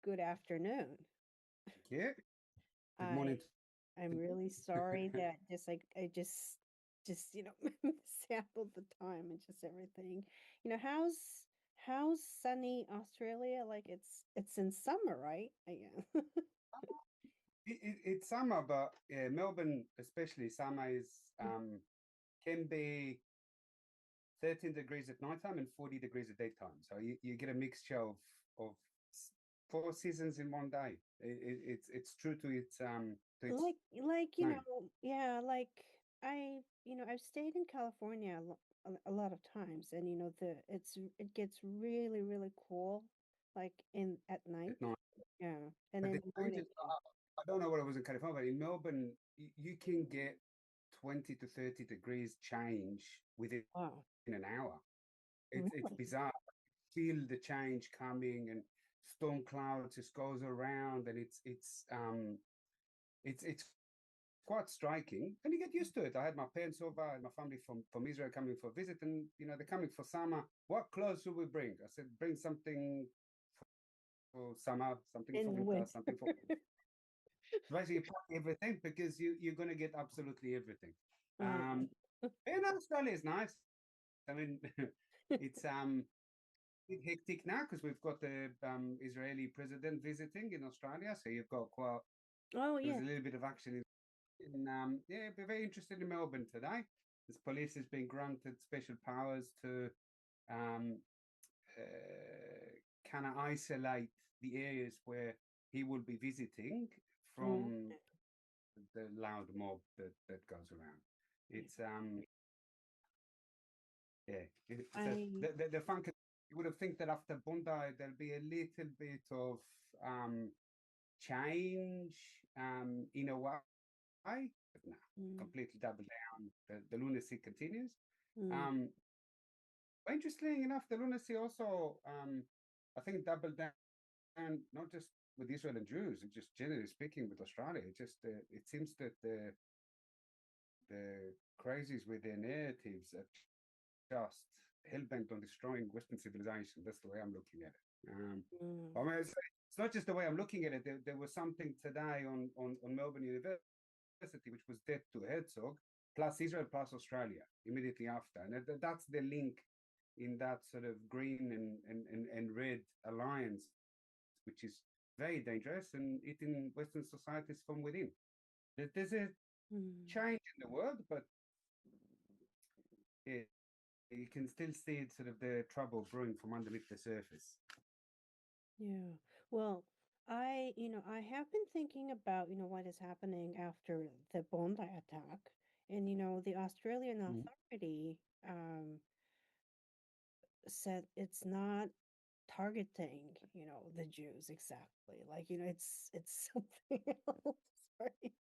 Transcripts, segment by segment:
Good afternoon. Yeah. Good I morning. I'm really sorry that I just sampled the time and just everything. How's sunny Australia? Like it's in summer, right? Yeah. It's summer, but Melbourne, especially summer, is can be 13 degrees at nighttime and 40 degrees at daytime. So you get a mixture of s- four seasons in one day. It's true to its Like, name. yeah, like I've stayed in California a lot of times, and it gets really, really cool, like in at night. At night. Yeah, and But in the the morning. changes, I don't know what it was in California, but in Melbourne, you can get 20 to 30 degrees change within Wow, an hour. It's really? bizarre. Feel the change coming, and storm clouds just goes around, and it's quite striking, and you get used to it. I had my parents over, and my family from Israel coming for a visit, and they're coming for summer. What clothes should we bring? I said, bring something for summer, something for In winter, winter. something for basically pack everything because you're going to get absolutely everything. Uh, And Australia is nice. I mean, it's bit hectic now because we've got the Israeli president visiting in Australia. So you've got quite oh there was yeah. a little bit of action yeah, we're very interested in Melbourne today. This police has been granted special powers to um, kind of isolate the areas where he will be visiting Oh, from the loud mob that goes around. yeah. It's yeah, it's a I the funk. You would have think that after Bondi there'll be a little bit of um, change in a way, but no, mm, completely double down. The lunacy continues. mm, Um, but interestingly enough, the lunacy also, I think, doubled down not just with Israel and Jews, and just generally speaking with Australia. It seems that the crazies with their narratives are just hell bent on destroying Western civilization. That's the way I'm looking at it. mm, I mean, it's not just the way I'm looking at it. There was something today on Melbourne University, which was dead to Herzog, plus Israel, plus Australia immediately after. And that's the link in that sort of green and red alliance, which is very dangerous and eating Western societies from within. There's a mm. change in the world, but yeah, you can still see sort of the trouble brewing from underneath the surface. Yeah. Well, I have been thinking about, what is happening after the Bondi attack. And, the Australian Mhm. authority said it's not targeting, the Jews exactly. Like, it's something else, right?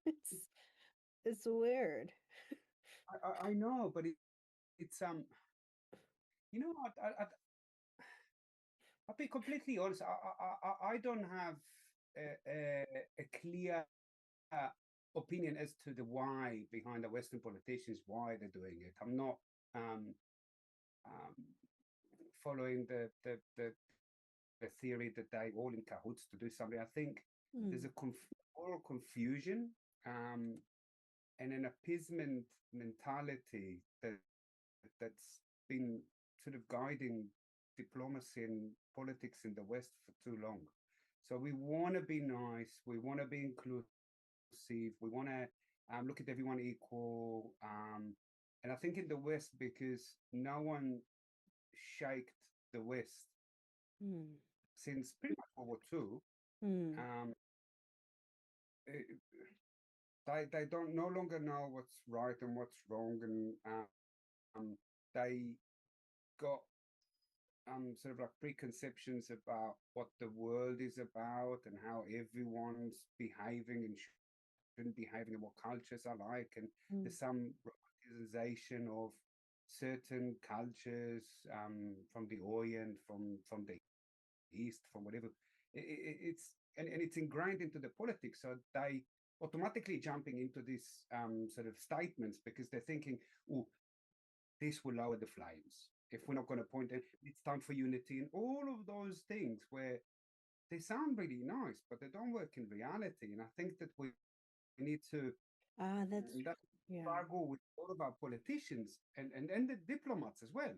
It's it's weird. I know, but it's what I'll be completely honest. I don't have a clear opinion as to the why behind the Western politicians, why they're doing it. I'm not um, um, following the theory that they all in cahoots to do something. I think there's Mm, a moral confusion and an appeasement mentality that's been sort of guiding diplomacy and politics in the West for too long. So we want to be nice, we want to be inclusive, we want to look at everyone equal. And I think in the West, because no one shaked the West mm, since pretty much World War II, mm, um, it, they don't no longer know what's right and what's wrong, and they got sort of like preconceptions about what the world is about and how everyone's behaving and shouldn't be behaving and what cultures are like. And mm, there's some romanticization of certain cultures from the Orient, from the East, from whatever. And it's ingrained into the politics. So they automatically jumping into these sort of statements because they're thinking, oh, this will lower the flames. If we're not going to point it, it's time for unity and all of those things where they sound really nice, but they don't work in reality. And I think that we need to, Ah, that's and that yeah. struggle with all of our politicians and the diplomats as well.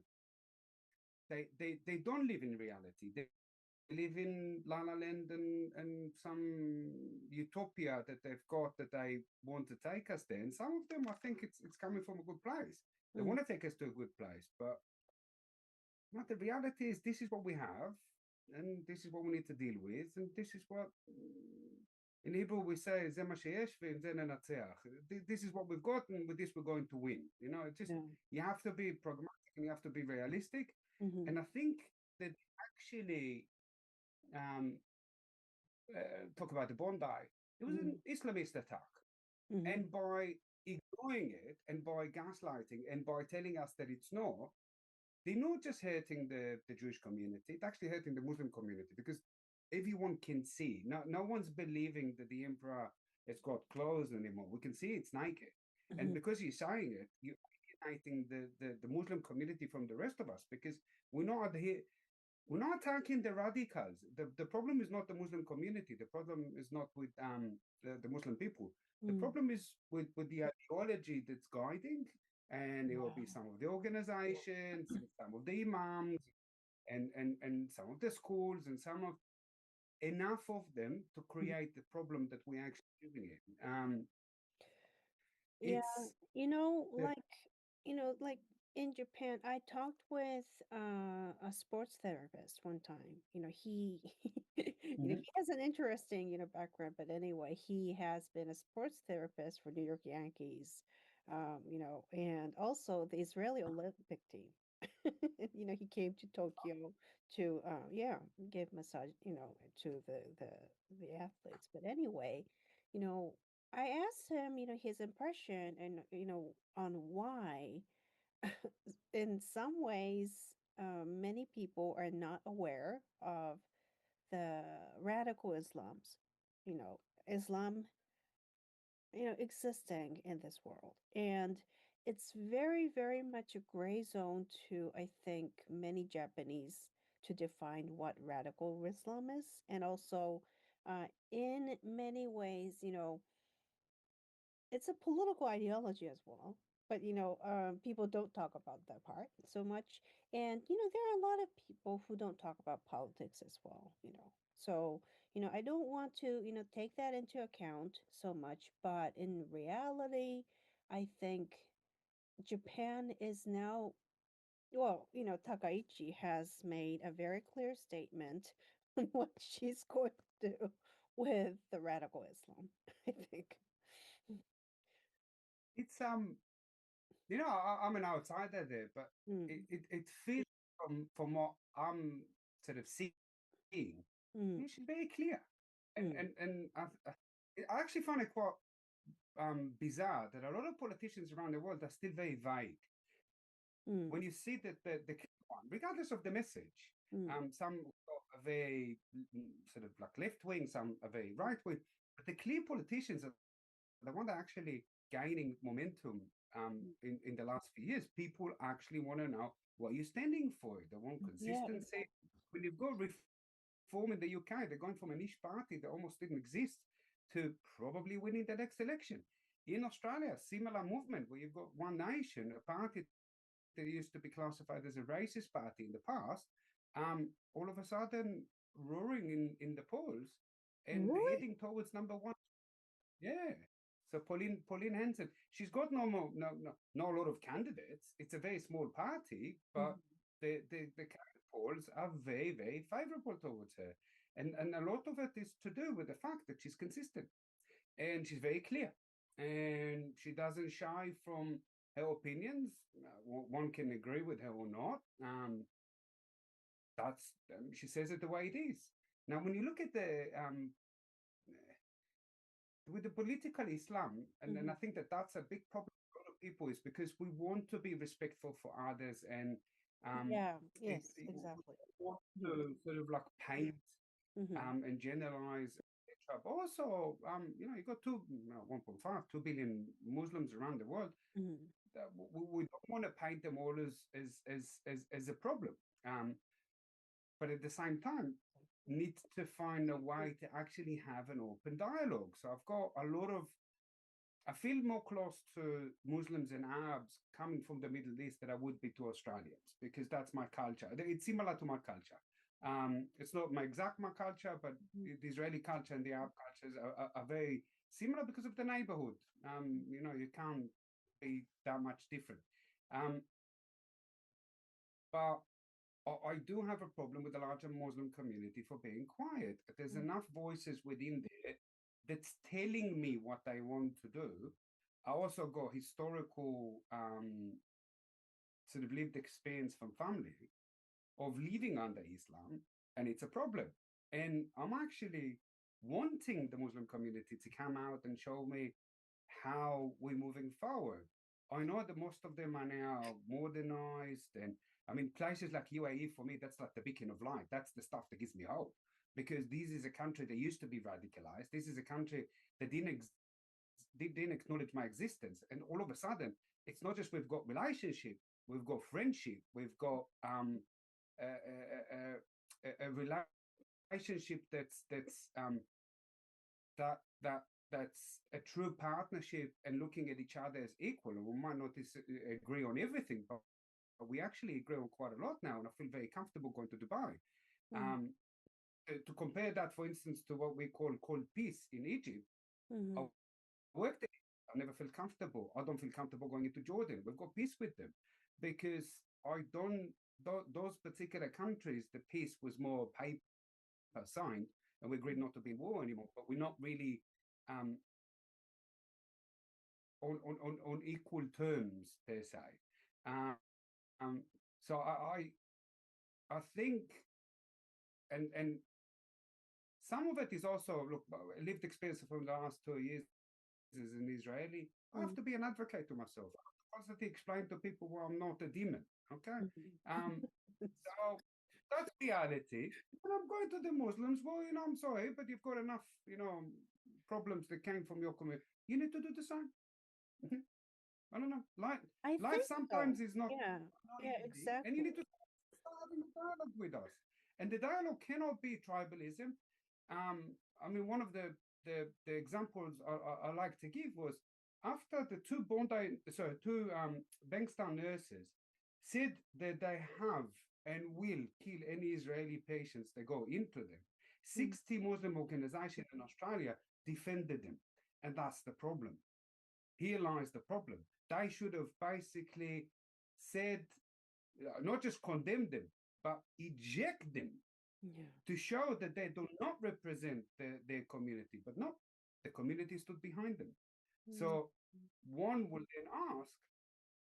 They don't live in reality. They live in La La Land and some utopia that they've got that they want to take us there. And some of them, I think it's coming from a good place. They Mm, want to take us to a good place, but not the reality is this is what we have, and this is what we need to deal with, and this is what in Hebrew we say "זה מה שיש ועם זה ננצח." This is what we've got, and with this we're going to win. You know, it just yeah. you have to be pragmatic and you have to be realistic. Mm-hmm. And I think that actually talk about the Bondi, it was an Mm-hmm. Islamist attack, Mm-hmm. and by ignoring it and by gaslighting and by telling us that it's not, they're not just hurting the Jewish community, it's actually hurting the Muslim community because everyone can see. No one's believing that the emperor has got clothes anymore. We can see it's naked. And Mm-hmm. because you're saying it, you're alienating the Muslim community from the rest of us because we're not here. We're not attacking the radicals. The problem is not the Muslim community. The problem is not with the Muslim people. The Mm. problem is with the ideology that's guiding, and it will be Wow. some of the organizations and some of the imams and some of the schools and some of enough of them to create the problem that we're actually living in. Yeah, It's the like in Japan, I talked with a sports therapist one time. He Mhm. he has an interesting, background, but anyway, he has been a sports therapist for New York Yankees. And also the Israeli Olympic team. He came to Tokyo to yeah, give massage, to the athletes. But anyway, you know, I asked him, his impression and, on why, in some ways, many people are not aware of the radical Islams, Islam, existing in this world. And it's very, very much a gray zone to, I think, many Japanese to define what radical Islam is. And also, in many ways, it's a political ideology as well. But people don't talk about that part so much. And there are a lot of people who don't talk about politics as well. So I don't want to take that into account so much. But in reality, I think Japan is now, well, Takaichi has made a very clear statement on what she's going to do with the radical Islam. I think. it's I'm an outsider there, but Mm, it feels from what I'm sort of seeing, mm, she's very clear, mm, and I actually find it quite bizarre that a lot of politicians around the world are still very vague. mm. When you see that the clear one, regardless of the message, Mm, some are very sort of like left wing, some are very right wing, but the clear politicians are the one that actually gaining momentum mm. in the last few years. People actually want to know what you're standing for. They want Yeah, consistency. exactly. When you've got reform in the UK, they're going from a niche party that almost didn't exist to probably winning the next election. In Australia, similar movement where you've got One Nation, a party that used to be classified as a racist party in the past, all of a sudden roaring in the polls and Really? heading towards number one. Yeah. So Pauline Hanson, she's got no a lot of candidates. It's a very small party, but Mhm. the candidate polls are very, very favorable towards her. And a lot of it is to do with the fact that she's consistent and she's very clear. And she doesn't shy from her opinions. One can agree with her or not. That's she says it the way it is. Now, when you look at the with the political Islam, and I Mhm. think that that's a big problem for a lot of people, is because we want to be respectful for others, and um, Yeah, it, yes, it, exactly. we want Mhm. to sort of like paint Mhm. and generalize, etc. But also, you got 1.5, 2 billion Muslims around the world. Mhm. We don't want to paint them all as a problem. Um, but at the same time, need to find a way to actually have an open dialogue. So I've got a lot of, I feel more close to Muslims and Arabs coming from the Middle East than I would be to Australians because that's my culture. It's similar to my culture. It's not my exact my culture, but Mhm. the Israeli culture and the Arab cultures are very similar because of the neighborhood. You can't be that much different. Um, but I do have a problem with the larger Muslim community for being quiet. There's Mhm. enough voices within there that's telling me what I want to do. I also got historical sort of lived experience from family of living under Islam, and it's a problem. And I'm actually wanting the Muslim community to come out and show me how we're moving forward. I know that most of them are now modernized, and I mean, places like UAE for me, that's like the beacon of light. That's the stuff that gives me hope because this is a country that used to be radicalized. This is a country that didn't acknowledge my existence, and all of a sudden, it's not just we've got relationship, we've got friendship, we've got a relationship that that that's a true partnership and looking at each other as equal. We might not agree on everything, but we actually agree on quite a lot now, and I feel very comfortable going to Dubai. Mhm. Um, to compare that, for instance, to what we call peace in Egypt, I Mhm. worked there. I never feel comfortable. I don't feel comfortable going into Jordan. We've got peace with them because I don't. Those particular countries, the peace was more paper signed, and we agreed not to be in war anymore. But we're not really um, on equal terms per se. Um, so I think, and some of it is also look lived experience from the last 2 years as an Israeli. I have Mhm. to be an advocate to myself. I have to constantly explain to people why I'm not a demon. Okay, Mhm. um, so that's reality. And I'm going to the Muslims. Well, I'm sorry, but you've got enough, problems that came from your community. You need to do the same. I don't know. I Life think so. sometimes is Yeah. not Yeah, easy, and you exactly. need to start having a dialogue with us. And the dialogue cannot be tribalism. I mean, one of the examples I like to give was after the two Bankstown nurses said that they have and will kill any Israeli patients that go into them. Mhm. 60 Muslim organizations in Australia defended them, and that's the problem. Here lies the problem. They should have basically said, not just condemn them, but eject them Yeah. to show that they do not represent their community. But no, the community stood behind them. Mhm. So one will then ask,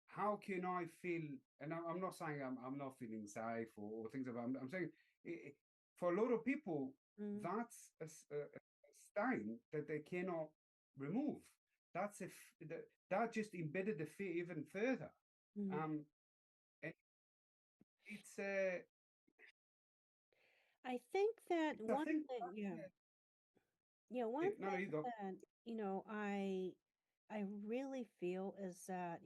how can I feel? And I'm not saying I'm not feeling safe or things of I'm saying for a lot of people, Mhm. that's a stain that they cannot remove. That just embedded the fear even further. Mhm. Um, and it's I think that I one think thing, yeah, yeah, yeah, one yeah, no, thing you go. that, I really feel is that,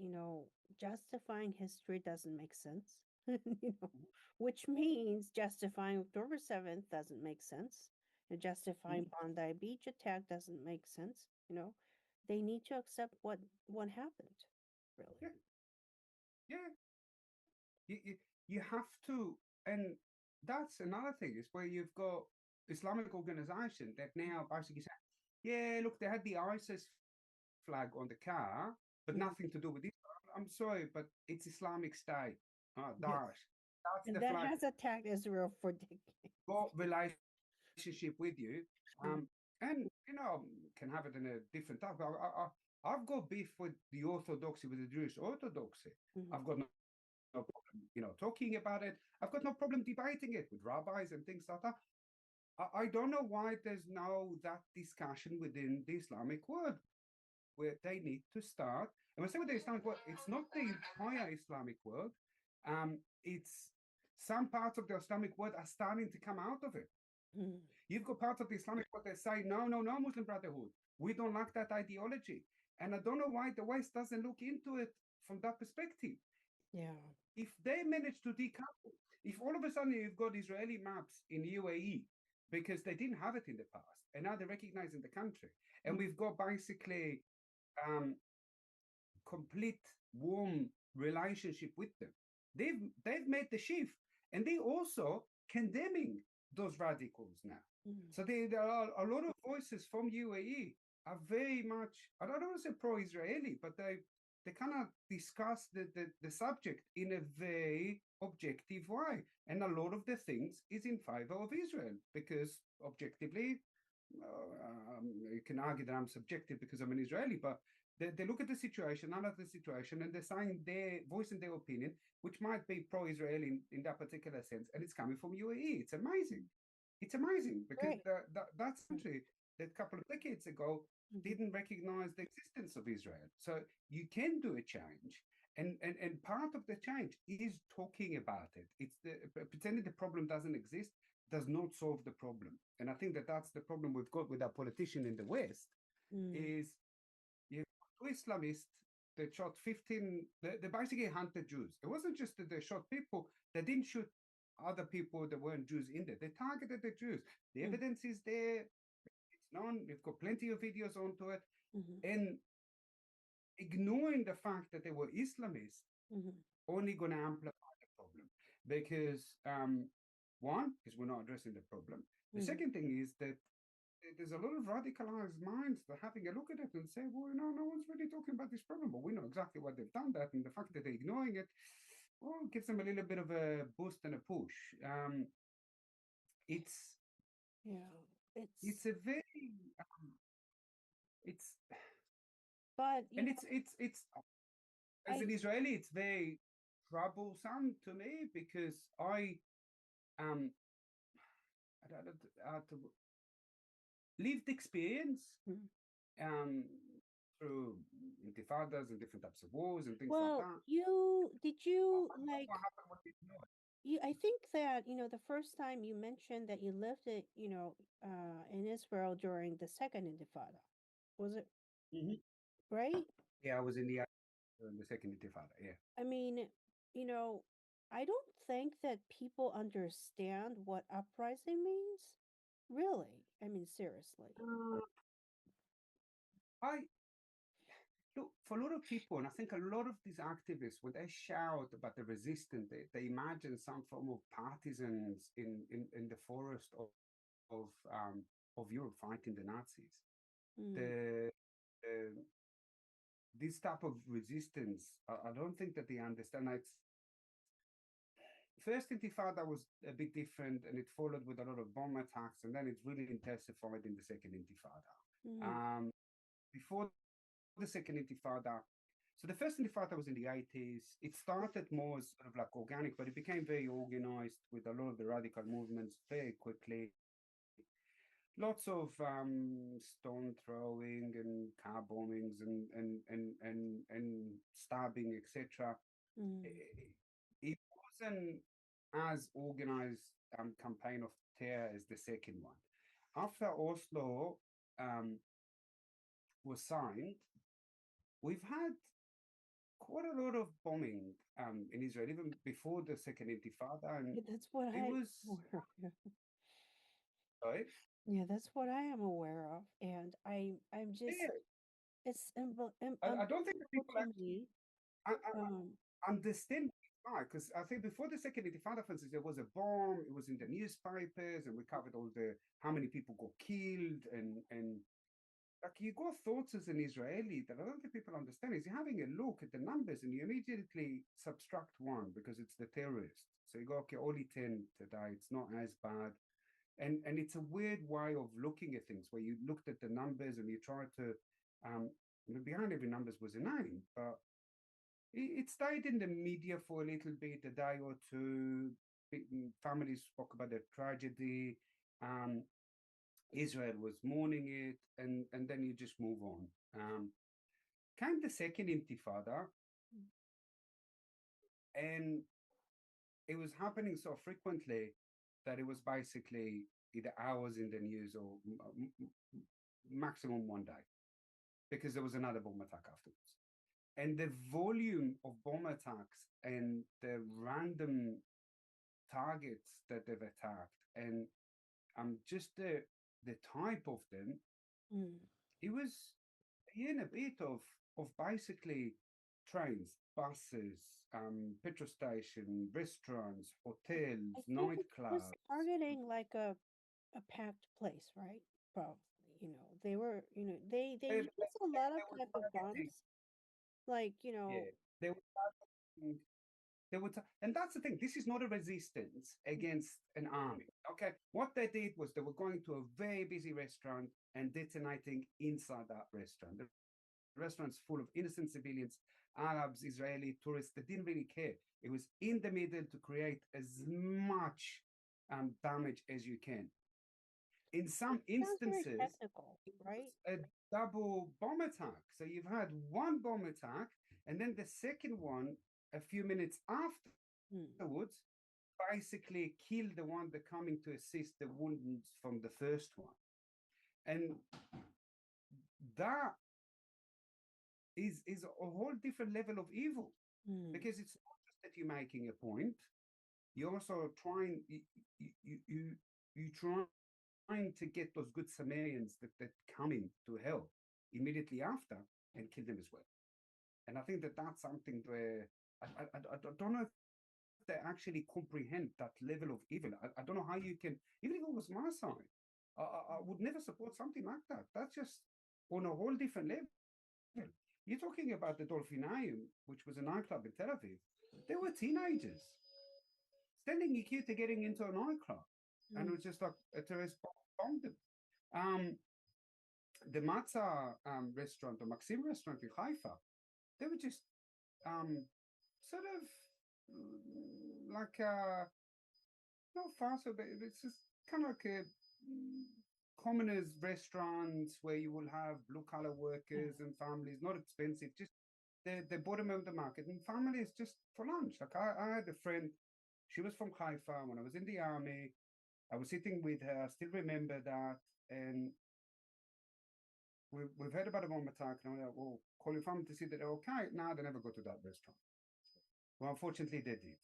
justifying history doesn't make sense. Which means justifying October 7th doesn't make sense. And justifying Mhm. Bondi Beach attack doesn't make sense. They need to accept what happened, really. Yeah, yeah. You have to, and that's another thing is where you've got Islamic organization that now basically say, yeah, look, they had the ISIS flag on the car, but Mhm. nothing to do with it. I'm sorry, but it's Islamic State. Yes. Daesh. That's And the that flag. has attacked Israel for decades. Got relationship with you, Mhm. and can have it in a different type. I've got beef with the orthodoxy, with the Jewish orthodoxy. Mhm. I've got no problem, talking about it. I've got no problem debating it with rabbis and things like that. I don't know why there's no that discussion within the Islamic world where they need to start. And when I say with the Islamic world, it's not the entire Islamic world. It's some parts of the Islamic world are starting to come out of it. Mhm. You've got parts of the Islamic world that say, no, no, no, Muslim Brotherhood. We don't like that ideology. And I don't know why the West doesn't look into it from that perspective. Yeah. If they manage to decouple, if all of a sudden you've got Israeli maps in UAE because they didn't have it in the past, and now they're recognizing the country, and Mm. we've got basically um, complete warm relationship with them. They've made the shift, and they also condemning those radicals now. Mm. So there are a lot of voices from UAE are very much, I don't want to say pro-Israeli, but they kind of discuss the subject in a very objective way. And a lot of the things is in favor of Israel because objectively, you can argue that I'm subjective because I'm an Israeli, but they look at the situation, analyze the situation, and they're saying their voicing their opinion, which might be pro-Israeli in that particular sense, and it's coming from UAE. It's amazing. It's amazing because Great. that's country that a couple of decades ago Mm-hmm. didn't recognize the existence of Israel. So you can do a change. And part of the change is talking about it. It's pretending the problem doesn't exist does not solve the problem. And I think that that's the problem we've got with our politician in the West Mm. is you two Islamists that shot 15, they basically hunted Jews. It wasn't just that they shot people, they didn't shoot other people that weren't Jews in there. They targeted the Jews. The Mm. evidence is there. It's known. We've got plenty of videos onto it. Mm-hmm. And ignoring the fact that they were Islamists Mm-hmm. only going to amplify the problem because one is we're not addressing the problem. The Mm-hmm. second thing is that there's a lot of radicalized minds that are having a look at it and say, well, no one's really talking about this problem, but we know exactly what they've done that, and the fact that they're ignoring it, well, gives them a little bit of a boost and a push. It's Yeah. It's, it's a very it's but and it's as I, an Israeli, it's very troublesome to me because um I don't know how to lived experience mm. um through intifadas and different types of wars and things like Well, that. did you What like, happened when we know it? I think that, the first time you mentioned that you lived it, in Israel during the second Intifada. Was it Mhm. right? Yeah, I was in the second intifada. Yeah. I mean, you know, I don't think that people understand what uprising means. Really? I mean, seriously. Uh, I look for a lot of people, and I think a lot of these activists, when they shout about the resistance, they imagine some form of partisans in the forest of um, of Europe fighting the Nazis. Mm. The, the this type of resistance, I don't think that they understand. It's first Intifada was a bit different, and it followed with a lot of bomb attacks, and then it's really intensified in the second Intifada. Mm. Before the second Intifada, so the first Intifada was in the 80s. It started more as sort of like organic, but it became very organized with a lot of the radical movements very quickly. Lots of stone throwing and car bombings and stabbing, etc. Mm. It wasn't as organized campaign of terror as the second one. After Oslo um, was signed, we've had quite a lot of bombing in Israel, even before the second Intifada, and Yeah, that's what it I was right. yeah, that's what I am aware of, and I'm just Yeah, it's I don't think that unbelievable people to actually me. I, I, Um, understand why, because I think before the second Intifada, for instance, there was a bomb. It was in the newspapers, and we covered all the how many people got killed, and like you got thoughts as an Israeli that I don't think people understand is you're having a look at the numbers and you immediately subtract one because it's the terrorists. So you go, okay, only 10 today. It's not as bad. And it's a weird way of looking at things where you looked at the numbers and you tried to um behind every numbers was a name, but it stayed in the media for a little bit, a day or two. Families spoke about the tragedy. Um, Israel was mourning it, and then you just move on. Came the second Intifada, and it was happening so frequently that it was basically either hours in the news or maximum one day because there was another bomb attack afterwards. And the volume of bomb attacks and the random targets that they've attacked and just the type of them, Mm. it was in a bit of basically trains, buses, petrol station, restaurants, hotels, I think it was nightclubs. targeting like a packed place, right? Probably. They were, they They, use they, a lot of they were type of targeting, bombs, like, yeah, they were targeting. And that's the thing. This is not a resistance against an army. Okay, what they did was they were going to a very busy restaurant and detonating inside that restaurant. The restaurant's full of innocent civilians, Arabs, Israeli tourists. They didn't really care. It was in the middle to create as much damage as you can. In it some sounds very instances, technical, it was right? a double bomb attack. So you've had one bomb attack, and then the second one a few minutes Mm. afterwards basically kill the one that coming to assist the wounds from the first one. And that is a whole different level of evil, Mm. because it's not just that you're making a point, you're also trying you trying to get those good Samaritans that come into hell immediately after and kill them as well. And I think that that's something where I don't know if they actually comprehend that level of evil. I don't know how you can, even if it was my side, I would never support something like that. That's just on a whole different level. You're talking about the Dolphinarium, which was a nightclub in Tel Aviv. They were teenagers standing in queue to getting into a nightclub, and it Mm. was just like a terrorist bombed them. Um, the Matzah restaurant, the Maxim restaurant in Haifa, they were just sort of like not fast food, but it's just kind of like a commoners restaurants where you will have blue collar Mm. workers and families, not expensive, just the bottom of the market, and families just for lunch. Like I had a friend, she was from Haifa when I was in the army. I was sitting with her. I still remember that, and we've heard about a bomb attack, and I'm like, well, call your family to see that they're okay. No, they never go to that restaurant. Well, unfortunately, they did.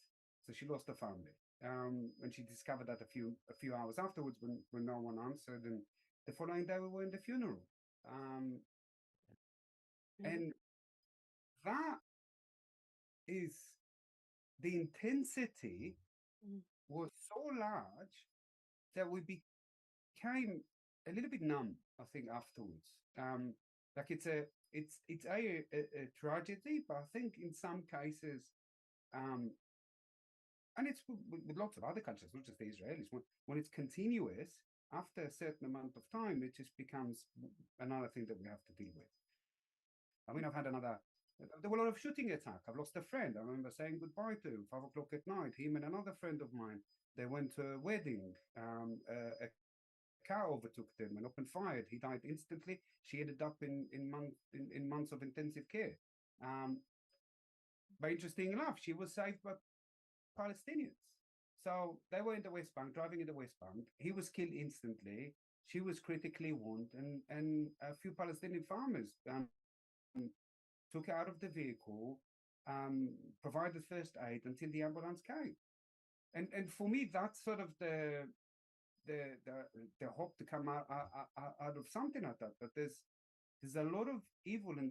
So she lost her family. And she discovered that a few hours afterwards, when no one answered, and the following day we were in the funeral. Um, Mm. and that is the intensity Mm. was so large that we became a little bit numb, I think, afterwards. Like it's a tragedy, but I think in some cases, um, and it's with lots of other cultures, not just the Israelis. When it's continuous, after a certain amount of time, it just becomes another thing that we have to deal with. I mean, I've had another. There were a lot of shooting attack. I've lost a friend. I remember saying goodbye to 5 o'clock at night. Him and another friend of mine. They went to a wedding. A car overtook them and opened fire. He died instantly. She ended up in months of intensive care. Um, but interesting enough, she was saved by Palestinians. So they were in the West Bank, driving in the West Bank. He was killed instantly. She was critically wounded, and a few Palestinian farmers took her out of the vehicle, provided first aid until the ambulance came. And for me, that's sort of the the, the hope to come out of something like that. That there's a lot of evil in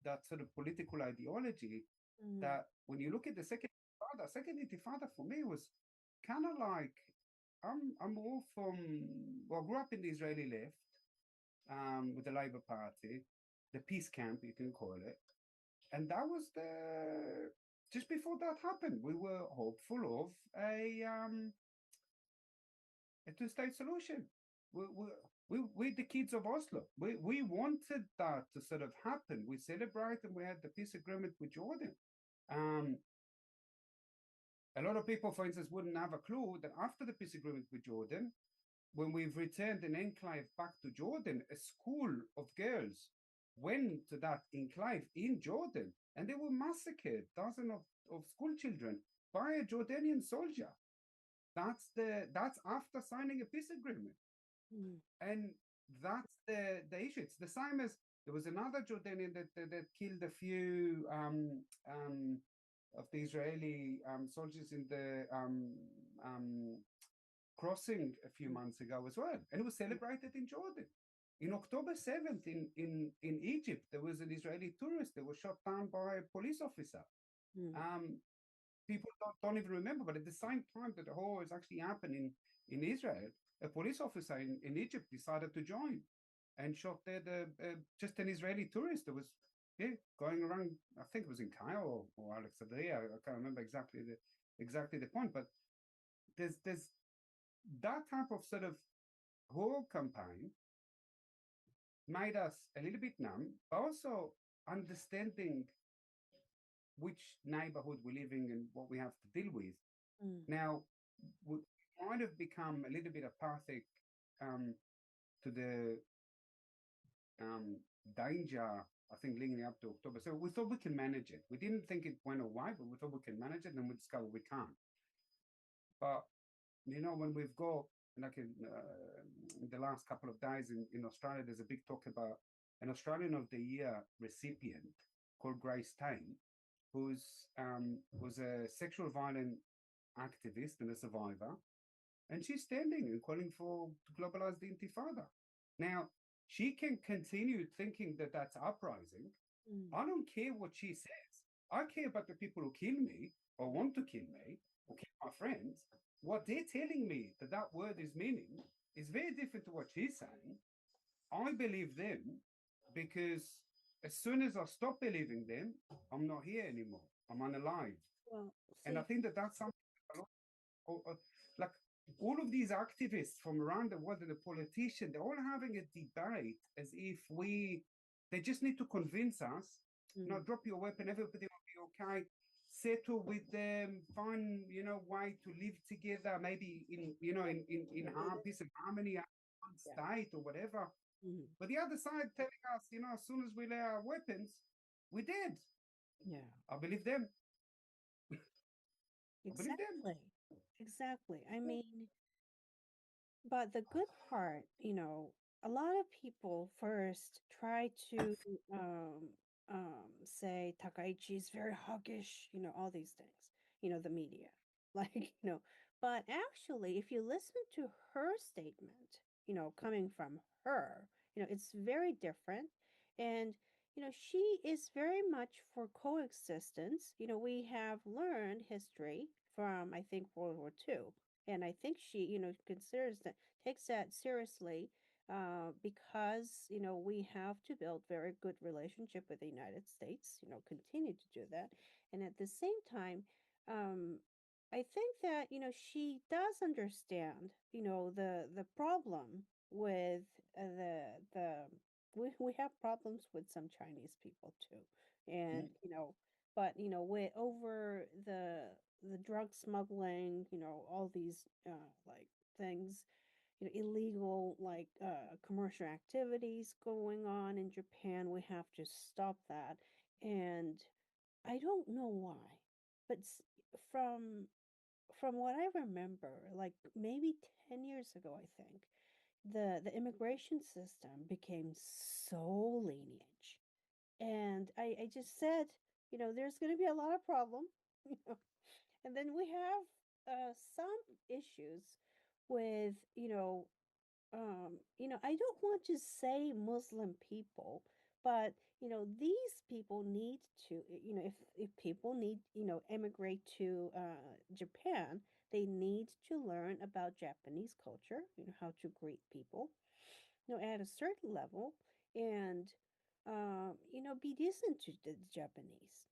that sort of political ideology. Mm. That when you look at the second Intifada for me was kind of like I'm all from, well, I grew up in the Israeli left, with the Labour Party, the peace camp you can call it, and that was the just before that happened, we were hopeful of a two-state solution. We, we, we the kids of Oslo. We wanted that to sort of happen. We celebrated and we had the peace agreement with Jordan. Um, a lot of people, for instance, wouldn't have a clue that after the peace agreement with Jordan, when we've returned an enclave back to Jordan, a school of girls went to that enclave in Jordan and they were massacred, dozens of school children by a Jordanian soldier. That's after signing a peace agreement. Mm. And that's the issue. It's the same as there was another Jordanian that killed a few of the Israeli soldiers in the crossing a few Mm, months ago as well, and it was mm, celebrated in Jordan. In October 7th, in Egypt, there was an Israeli tourist that was shot down by a police officer. mm, Um, People don't even remember, but at the same time that the horror is actually happening in Israel, a police officer in Egypt decided to join and shot dead just an Israeli tourist that was going around. I think it was in Cairo or Alexandria. I can't remember exactly the point, but there's that type of sort of horror campaign made us a little bit numb, but also understanding which neighborhood we're living and what we have to deal with. mm, Now, we might have become a little bit apathic um, to the um, danger, I think, leading up to October. So we thought we can manage it. We didn't think it went away, but we thought we can manage it, and we discovered we can't. But, when we've got, like in the last couple of days in Australia, there's a big talk about an Australian of the Year recipient called Grace Tame, who's was a sexual violent activist and a survivor, and she's standing and calling for to globalize the Intifada. Now, she can continue thinking that that's uprising. mm. I don't care what she says. I care about the people who kill me or want to kill me or kill my friends. What they're telling me that that word is meaning is very different to what she's saying. I believe them because as soon as I stop believing them, I'm not here anymore. I'm unalive. Well, And I see, think that that's something like all of these activists from around the world and the politicians, they're all having a debate as if they just need to convince us, mm, drop your weapon, everybody will be okay, settle with them, find, way to live together, maybe in peace and harmony, one yeah, state or whatever. mm, But the other side telling us, as soon as we lay our weapons, we're dead. yeah, I believe them. I believe them. exactly, exactly. I mean, but the good part, a lot of people first try to say Takaichi is very hawkish, all these things, the media. Like, but actually if you listen to her statement, coming from her, it's very different. And she is very much for coexistence. We have learned history from, I think, World War II, and I think she, considers that, takes that seriously, because we have to build very good relationship with the United States. Continue to do that, and at the same time, um, I think that she does understand the problem with the we have problems with some Chinese people too, and Mm, but with over the drug smuggling, all these like things, illegal like commercial activities going on in Japan. We have to stop that. And I don't know why, but from what I remember, like maybe 10 years ago, I think, the immigration system became so lenient. And I just said, there's going to be a lot of problem, you know, and then we have some issues with, I don't want to say Muslim people, but these people need to, if people need, emigrate to Japan, they need to learn about Japanese culture, how to greet people, at a certain level, and be decent to the Japanese,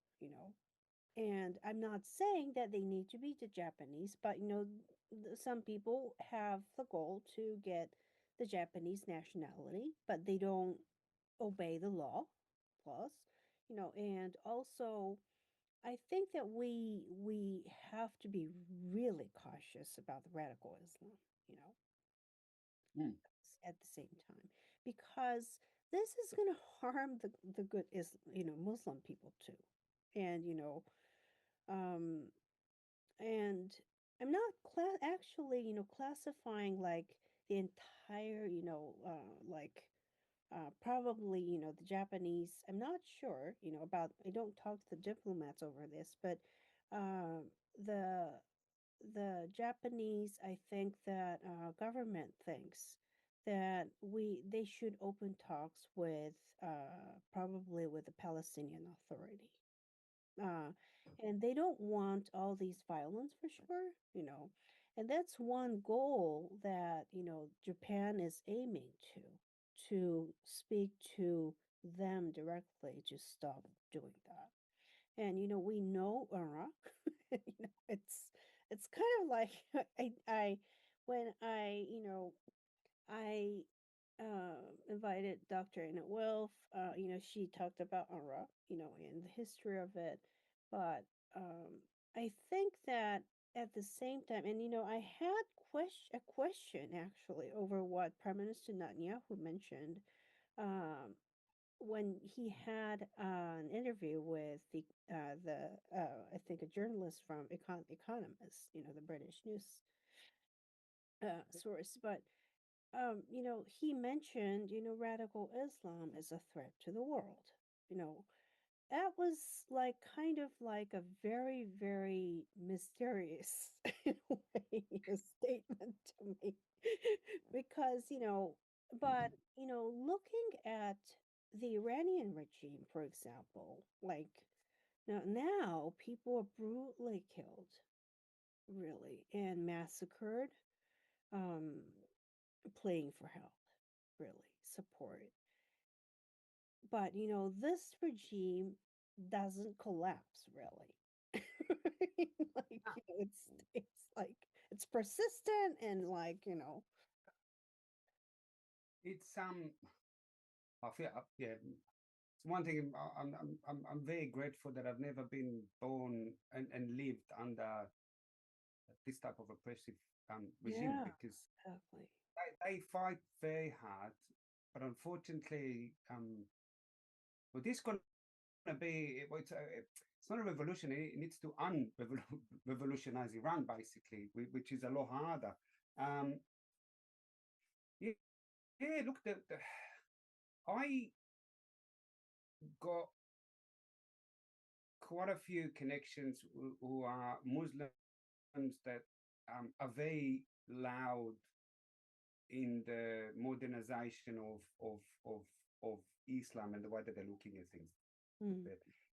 and I'm not saying that they need to be the Japanese, but some people have the goal to get the Japanese nationality, but they don't obey the laws, and also I think that we have to be really cautious about the radical Islam, you know, mm, at the same time, because this is going to harm the good Muslim people too, and um and I'm not actually, classifying like the entire, like probably, the Japanese. I'm not sure, about. I don't talk to the diplomats over this, but uh, the the Japanese, I think that government thinks that they should open talks with probably with the Palestinian Authority. Uh, and they don't want all these violence for sure, And that's one goal that, Japan is aiming to speak to them directly to stop doing that. And we know Iraq, it's kind of like I when I invited Dr. Anna Wilf. She talked about Iraq, and the history of it. But I think that at the same time, and I had a question actually over what Prime Minister Netanyahu mentioned when he had an interview with the I think a journalist from Economist, the British news source, but he mentioned, radical Islam is a threat to the world. You know, that was like kind of like a very, very mysterious in a way, statement to me. Because, but, looking at the Iranian regime, for example, like now people are brutally killed, really, and massacred. Um, playing for help, really, support. But, this regime doesn't collapse, really. It's like it's persistent and like, It's I feel yeah. It's one thing I'm very grateful that I've never been born and lived under this type of oppressive regime yeah, because exactly. they fight very hard, but unfortunately, well, this going to be it's not a revolution. It needs to revolutionize Iran basically, which is a lot harder. Um, yeah, yeah. Look, I got quite a few connections who are Muslims that are very loud in the modernization of of Islam and the way that they're looking at things. Mm,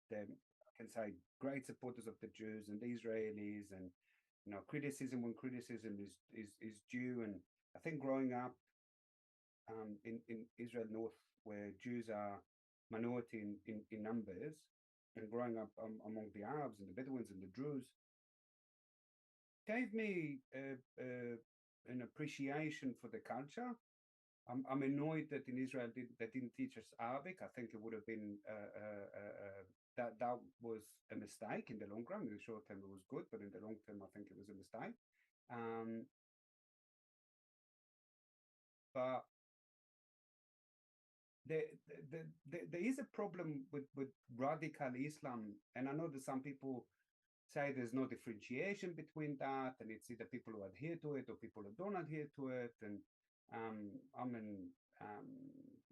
They're I can say great supporters of the Jews and the Israelis, and criticism when criticism is due. And I think growing up in Israel North, where Jews are minority in numbers, and growing up among the Arabs and the Bedouins and the Druze, gave me an appreciation for the culture. I'm annoyed that in Israel they didn't teach us Arabic. I think it would have been that was a mistake in the long run. In the short term, it was good, but in the long term, I think it was a mistake. Um, but there, there is a problem with radical Islam, and I know that some people say there's no differentiation between that, and it's either people who adhere to it or people who don't adhere to it. And I'm an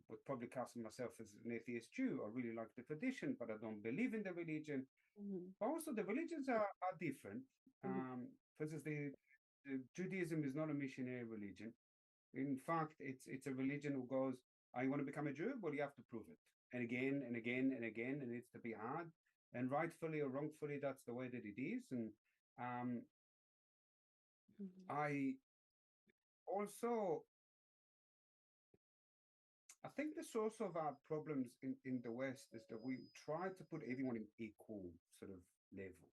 would probably class myself as an atheist Jew. I really like the tradition, but I don't believe in the religion. mm, But also, the religions are different. mm, For instance, the Judaism is not a missionary religion. In fact, it's a religion who goes, "I want to become a Jew, well, you have to prove it, and again and again and again, and it's to be hard, and rightfully or wrongfully, that's the way that it is." And um, mm, I also, I think the source of our problems in the West is that we try to put everyone in equal sort of level.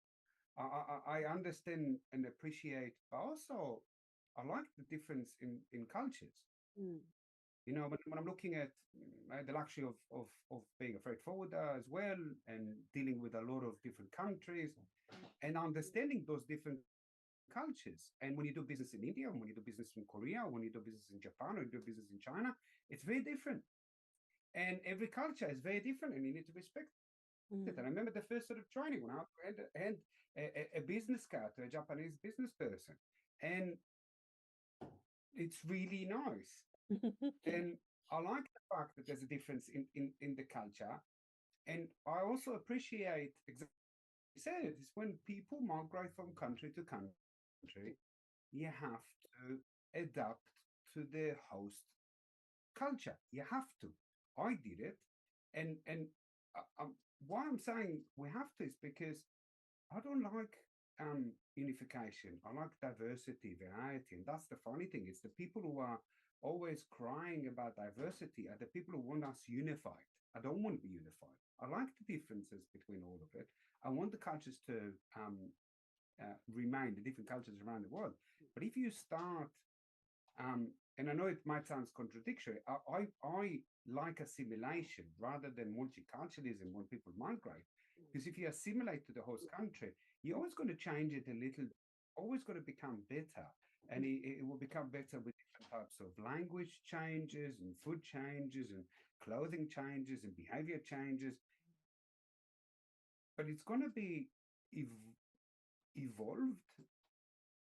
I understand and appreciate, but also I like the difference in cultures. mm, When I'm looking at the luxury of being a freight forwarder as well, and dealing with a lot of different countries, and understanding those different cultures. And when you do business in India, when you do business in Korea, when you do business in Japan, or you do business in China, it's very different. And every culture is very different, and you need to respect it. mm, And I remember the first sort of training when I had a business card to a Japanese business person, and it's really nice. mm. And I like the fact that there's a difference in the culture. And I also appreciate exactly what you said, is when people migrate from country to country, country, you have to adapt to the host culture. You have to. I did it, and why I'm saying we have to is because I don't like unification. I like diversity, variety, and that's the funny thing. It's the people who are always crying about diversity are the people who want us unified. I don't want to be unified. I like the differences between all of it. I want the cultures to remain, the different cultures around the world. But if you start and I know it might sound contradictory. I like assimilation rather than multiculturalism when people migrate. Because if you assimilate to the host country, you're always going to change it a little, always going to become better. And it will become better with different types of language changes and food changes and clothing changes and behavior changes. But it's going to be ev- evolved.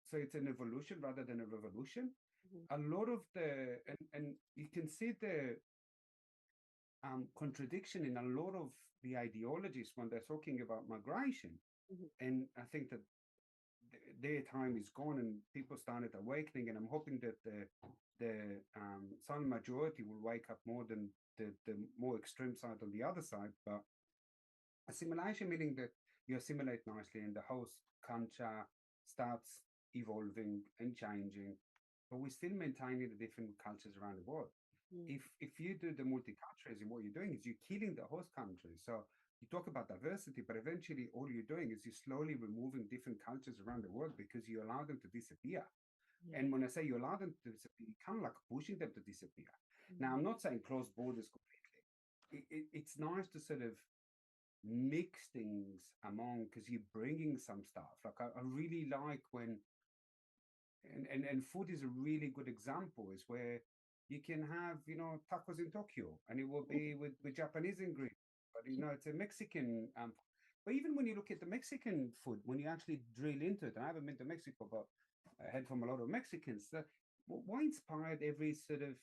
So it's an evolution rather than a revolution. Mhm, A lot of and you can see the contradiction in a lot of the ideologies when they're talking about migration. mhm, And I think that their time is gone and people started awakening. And I'm hoping that the silent majority will wake up more than the more extreme side on the other side. But assimilation meaning that you assimilate nicely and the host culture starts evolving and changing, but we're still maintaining the different cultures around the world. mhm, If you do the multiculturalism, what you're doing is you're killing the host country. So you talk about diversity, but eventually all you're doing is you're slowly removing different cultures around the world because you allow them to disappear. yeah, And when I say you allow them to disappear, you're kind of like pushing them to disappear. Now, mhm, I'm not saying close borders completely. It's nice to sort of mix things among because you're bringing some stuff. Like I really like when and food is a really good example is where you can have tacos in Tokyo and it will be with Japanese ingredients, but it's a Mexican but even when you look at the Mexican food, when you actually drill into it, and I haven't been to Mexico, but I heard from a lot of Mexicans that what inspired every sort of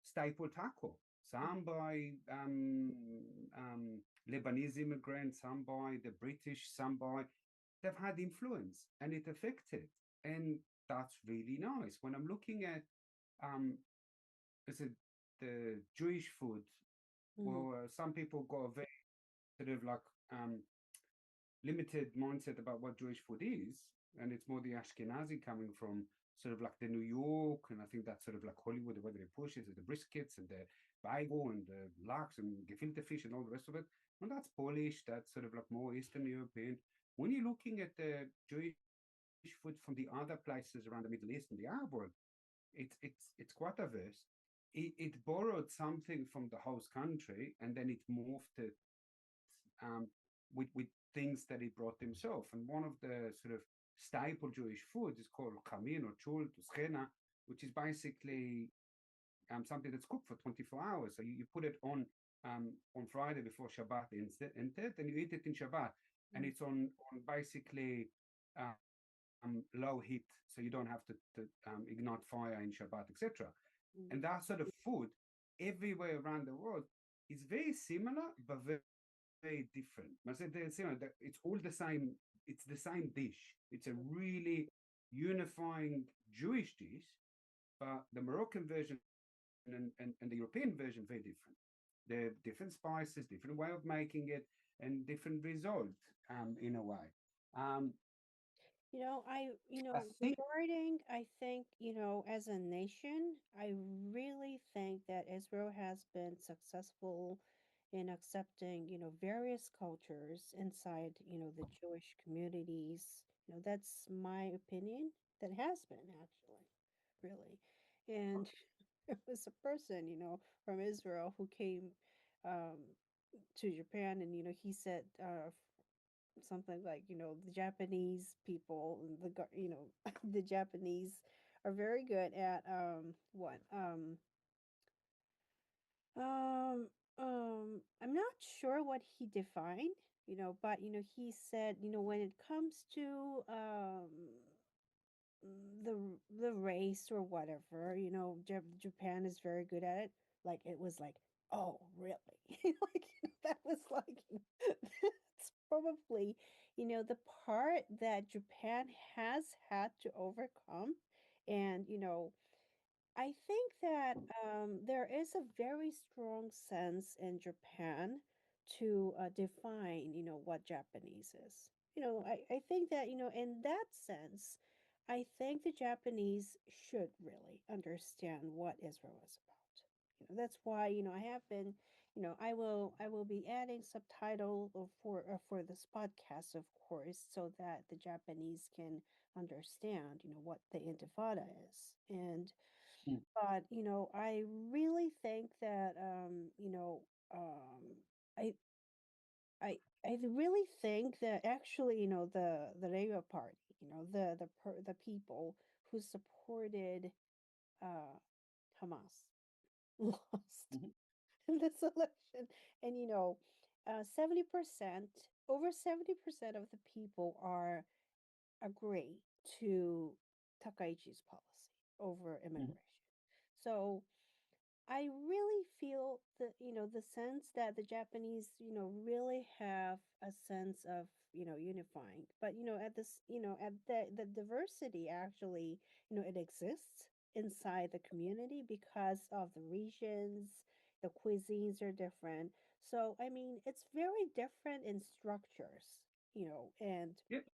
staple taco. Some by Lebanese immigrants, some by the British, some by they've had influence and it affected. And that's really nice. When I'm looking at is it the Jewish food, mhm, well, some people got a very sort of like limited mindset about what Jewish food is, and it's more the Ashkenazi coming from sort of like the New York, and I think that's sort of like Hollywood, the way they push it, the briskets and the bagel and the lax and gefilte fish and all the rest of it. And that's Polish, that's sort of like more Eastern European. When you're looking at the Jewish food from the other places around the Middle East and the Arab world, it's quite diverse. It borrowed something from the host country and then it morphed it with things that he brought himself. And one of the sort of staple Jewish foods is called kamin or chul to which is basically something that's cooked for 24 hours. So you put it on Friday before Shabbat entered, and you eat it in Shabbat, and mhm, it's on basically low heat, so you don't have to ignite fire in Shabbat, etc. mhm, And that sort of food everywhere around the world is very similar, but very different. I said they're similar. It's all the same. It's the same dish. It's a really unifying Jewish dish, but the Moroccan version and the European version very different. They're different spices, different way of making it, and different result in a way. Um, I I think regarding, I think, as a nation, I really think that Israel has been successful in accepting, various cultures inside, the Jewish communities. That's my opinion. That has been actually, really. And there was a person, from Israel who came um, to Japan, and he said something like the Japanese people the Japanese are very good at what um I'm not sure what he defined, but he said, when it comes to the race or whatever, Japan is very good at it. Like it was like, oh really? Like that was like probably, the part that Japan has had to overcome. And, I think that there is a very strong sense in Japan to define, what Japanese is. I think that, in that sense, I think the Japanese should really understand what Israel is about. That's why, I have been, I will be adding subtitle for this podcast, of course, so that the Japanese can understand, what the Intifada is. And Mm. but, I really think that um I I really think that actually, the Labour Party, the people who supported uh Hamas lost Mhm. in this election. And 70%, over 70% of the people are agree to Takaichi's policy over Mhm. immigration. So I really feel the sense that the Japanese, really have a sense of, unifying. But, at this, at the diversity actually, it exists inside the community because of the regions, the cuisines are different. So, I mean, it's very different in structures, and Yep.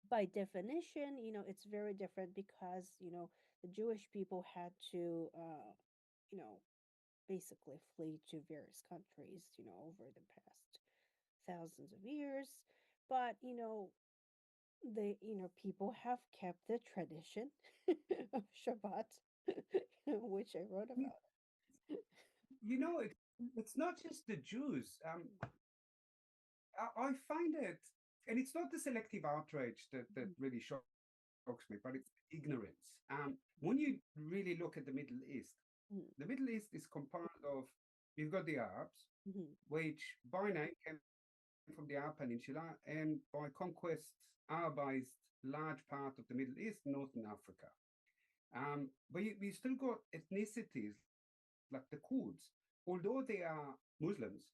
by definition, it's very different because, the Jewish people had to, you know, basically flee to various countries, over the past thousands of years. But, people have kept the tradition of Shabbat, which I wrote Y- about. it's not just the Jews. I find it, and it's not the selective outrage that really shocks me, but it's ignorance. When you really look at Mhm, the Middle East is composed of, you've got the Arabs, mhm, which by name came from the Arab Peninsula, and by conquest, Arabized large part of the Middle East, Northern Africa. But we still got ethnicities like the Kurds, although they are Muslims,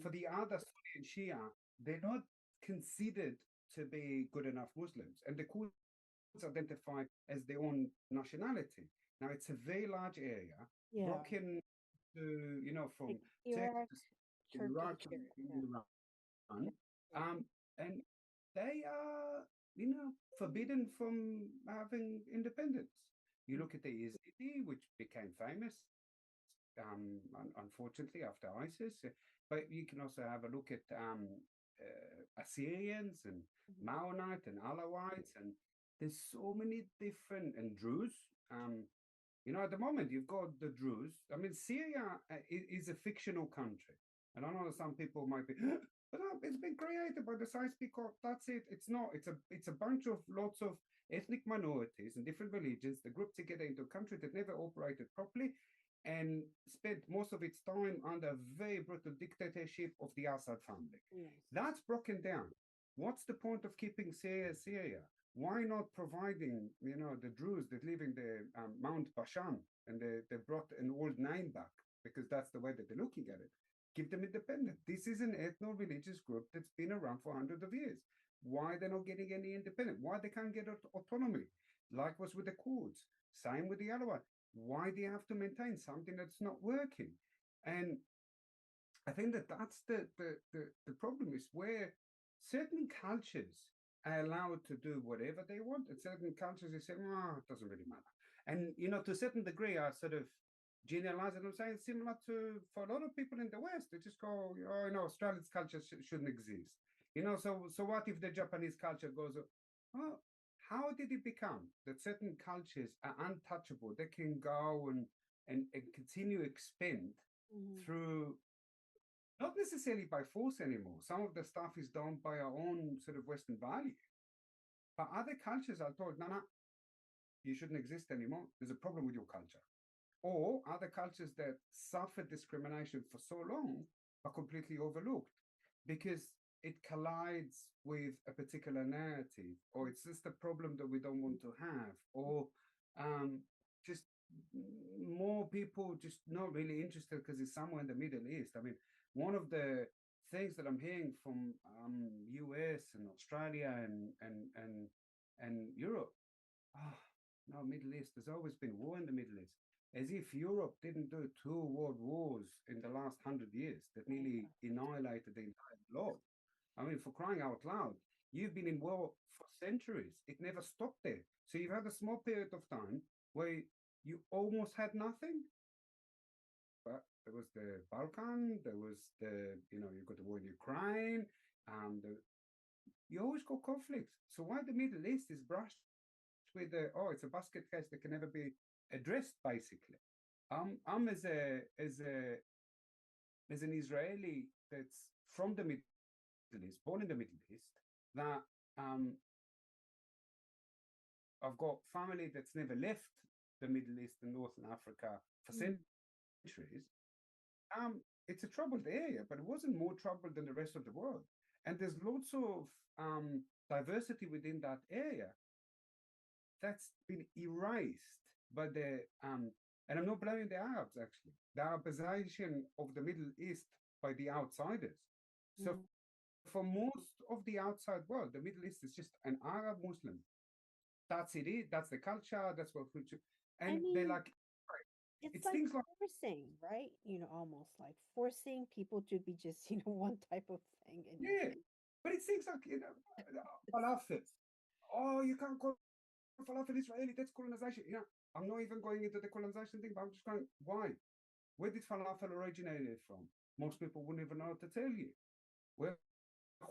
for mhm. the other Sunni and Shia, they're not considered to be good enough Muslims. And the Kurds identify as their own nationality. Now, it's a very large area, Yeah, broken to, like from Iraq, Texas, Turkey, Iraq, Syria. Yeah, Iran. yeah, yeah. And they are, forbidden from having independence. You Mm, look at the Yazidi, which became famous, unfortunately, after ISIS. But you can also have a look at Assyrians and mhm, Maronite and Alawites, and there's so many different, and Druze. At the moment, you've got the Druze. I mean, Syria is a fictional country. And I know that some people might be, but no, it's been created by the Science Peacock. That's it. It's not. It's a bunch of lots of ethnic minorities and different religions that group together into a country that never operated properly and spent most of its time under a very brutal dictatorship of the Assad family. yes. That's broken down. What's the point of keeping Syria Syria? Why not providing, the Druze that live in the Mount Bashan, and they brought an old name back because that's the way that they're looking at it. Give them independence. This is an ethno-religious group that's been around for hundreds of years. Why they're not getting any independence? Why they can't get autonomy? Likewise with the Kurds. Same with the Alawite. Why do you have to maintain something that's not working? And I think that that's the problem is where certain cultures are allowed to do whatever they want, and certain cultures they say, oh, it doesn't really matter. And to a certain degree, I sort of generalize it. I'm saying similar to for a lot of people in the West, they just go, oh, Australia's culture shouldn't exist. So what if the Japanese culture goes, oh, how did it become that certain cultures are untouchable? They can go and continue expand Mhm, through not necessarily by force anymore. Some of the stuff is done by our own sort of Western value. But other cultures are told, no, no, you shouldn't exist anymore. There's a problem with your culture. Or other cultures that suffer discrimination for so long are completely overlooked because it collides with a particular narrative, or it's just a problem that we don't want to have, or um, just more people just not really interested because it's somewhere in the Middle East. I mean, one of the things that I'm hearing from US and Australia and Europe. Ah, no, Middle East. There's always been war in the Middle East. As if Europe didn't do two world wars in the last 100 years that My nearly God. annihilated the entire globe. I mean, for crying out loud, you've been in war for centuries. It never stopped there. So you've had a small period of time where you almost had nothing. But there was the Balkan, there was you got the war in Ukraine, and you always got conflicts. So why the Middle East is brushed with it's a basket case that can never be addressed, basically. I'm as an Israeli that's from the Middle East, born in the Middle East, that um, I've got family that's never left the Middle East and Northern Africa for Mm, centuries. It's a troubled area, but it wasn't more troubled than the rest of the world. And there's lots of diversity within that area that's been erased by and I'm not blaming the Arabs actually, the Arabization of the Middle East by the outsiders. So mm. for most of the outside world, the Middle East is just an Arab Muslim. That's it. That's the culture. That's what food. I And they're mean, like, it's it's like things like forcing, right? Almost like forcing people to be just, one type of thing in your yeah, face. but it's things like falafel. Oh, you can't call falafel Israeli. That's colonization. I'm not even going into the colonization thing, but I'm just going, why? Where did falafel originate from? Most people wouldn't even know how to tell you. Where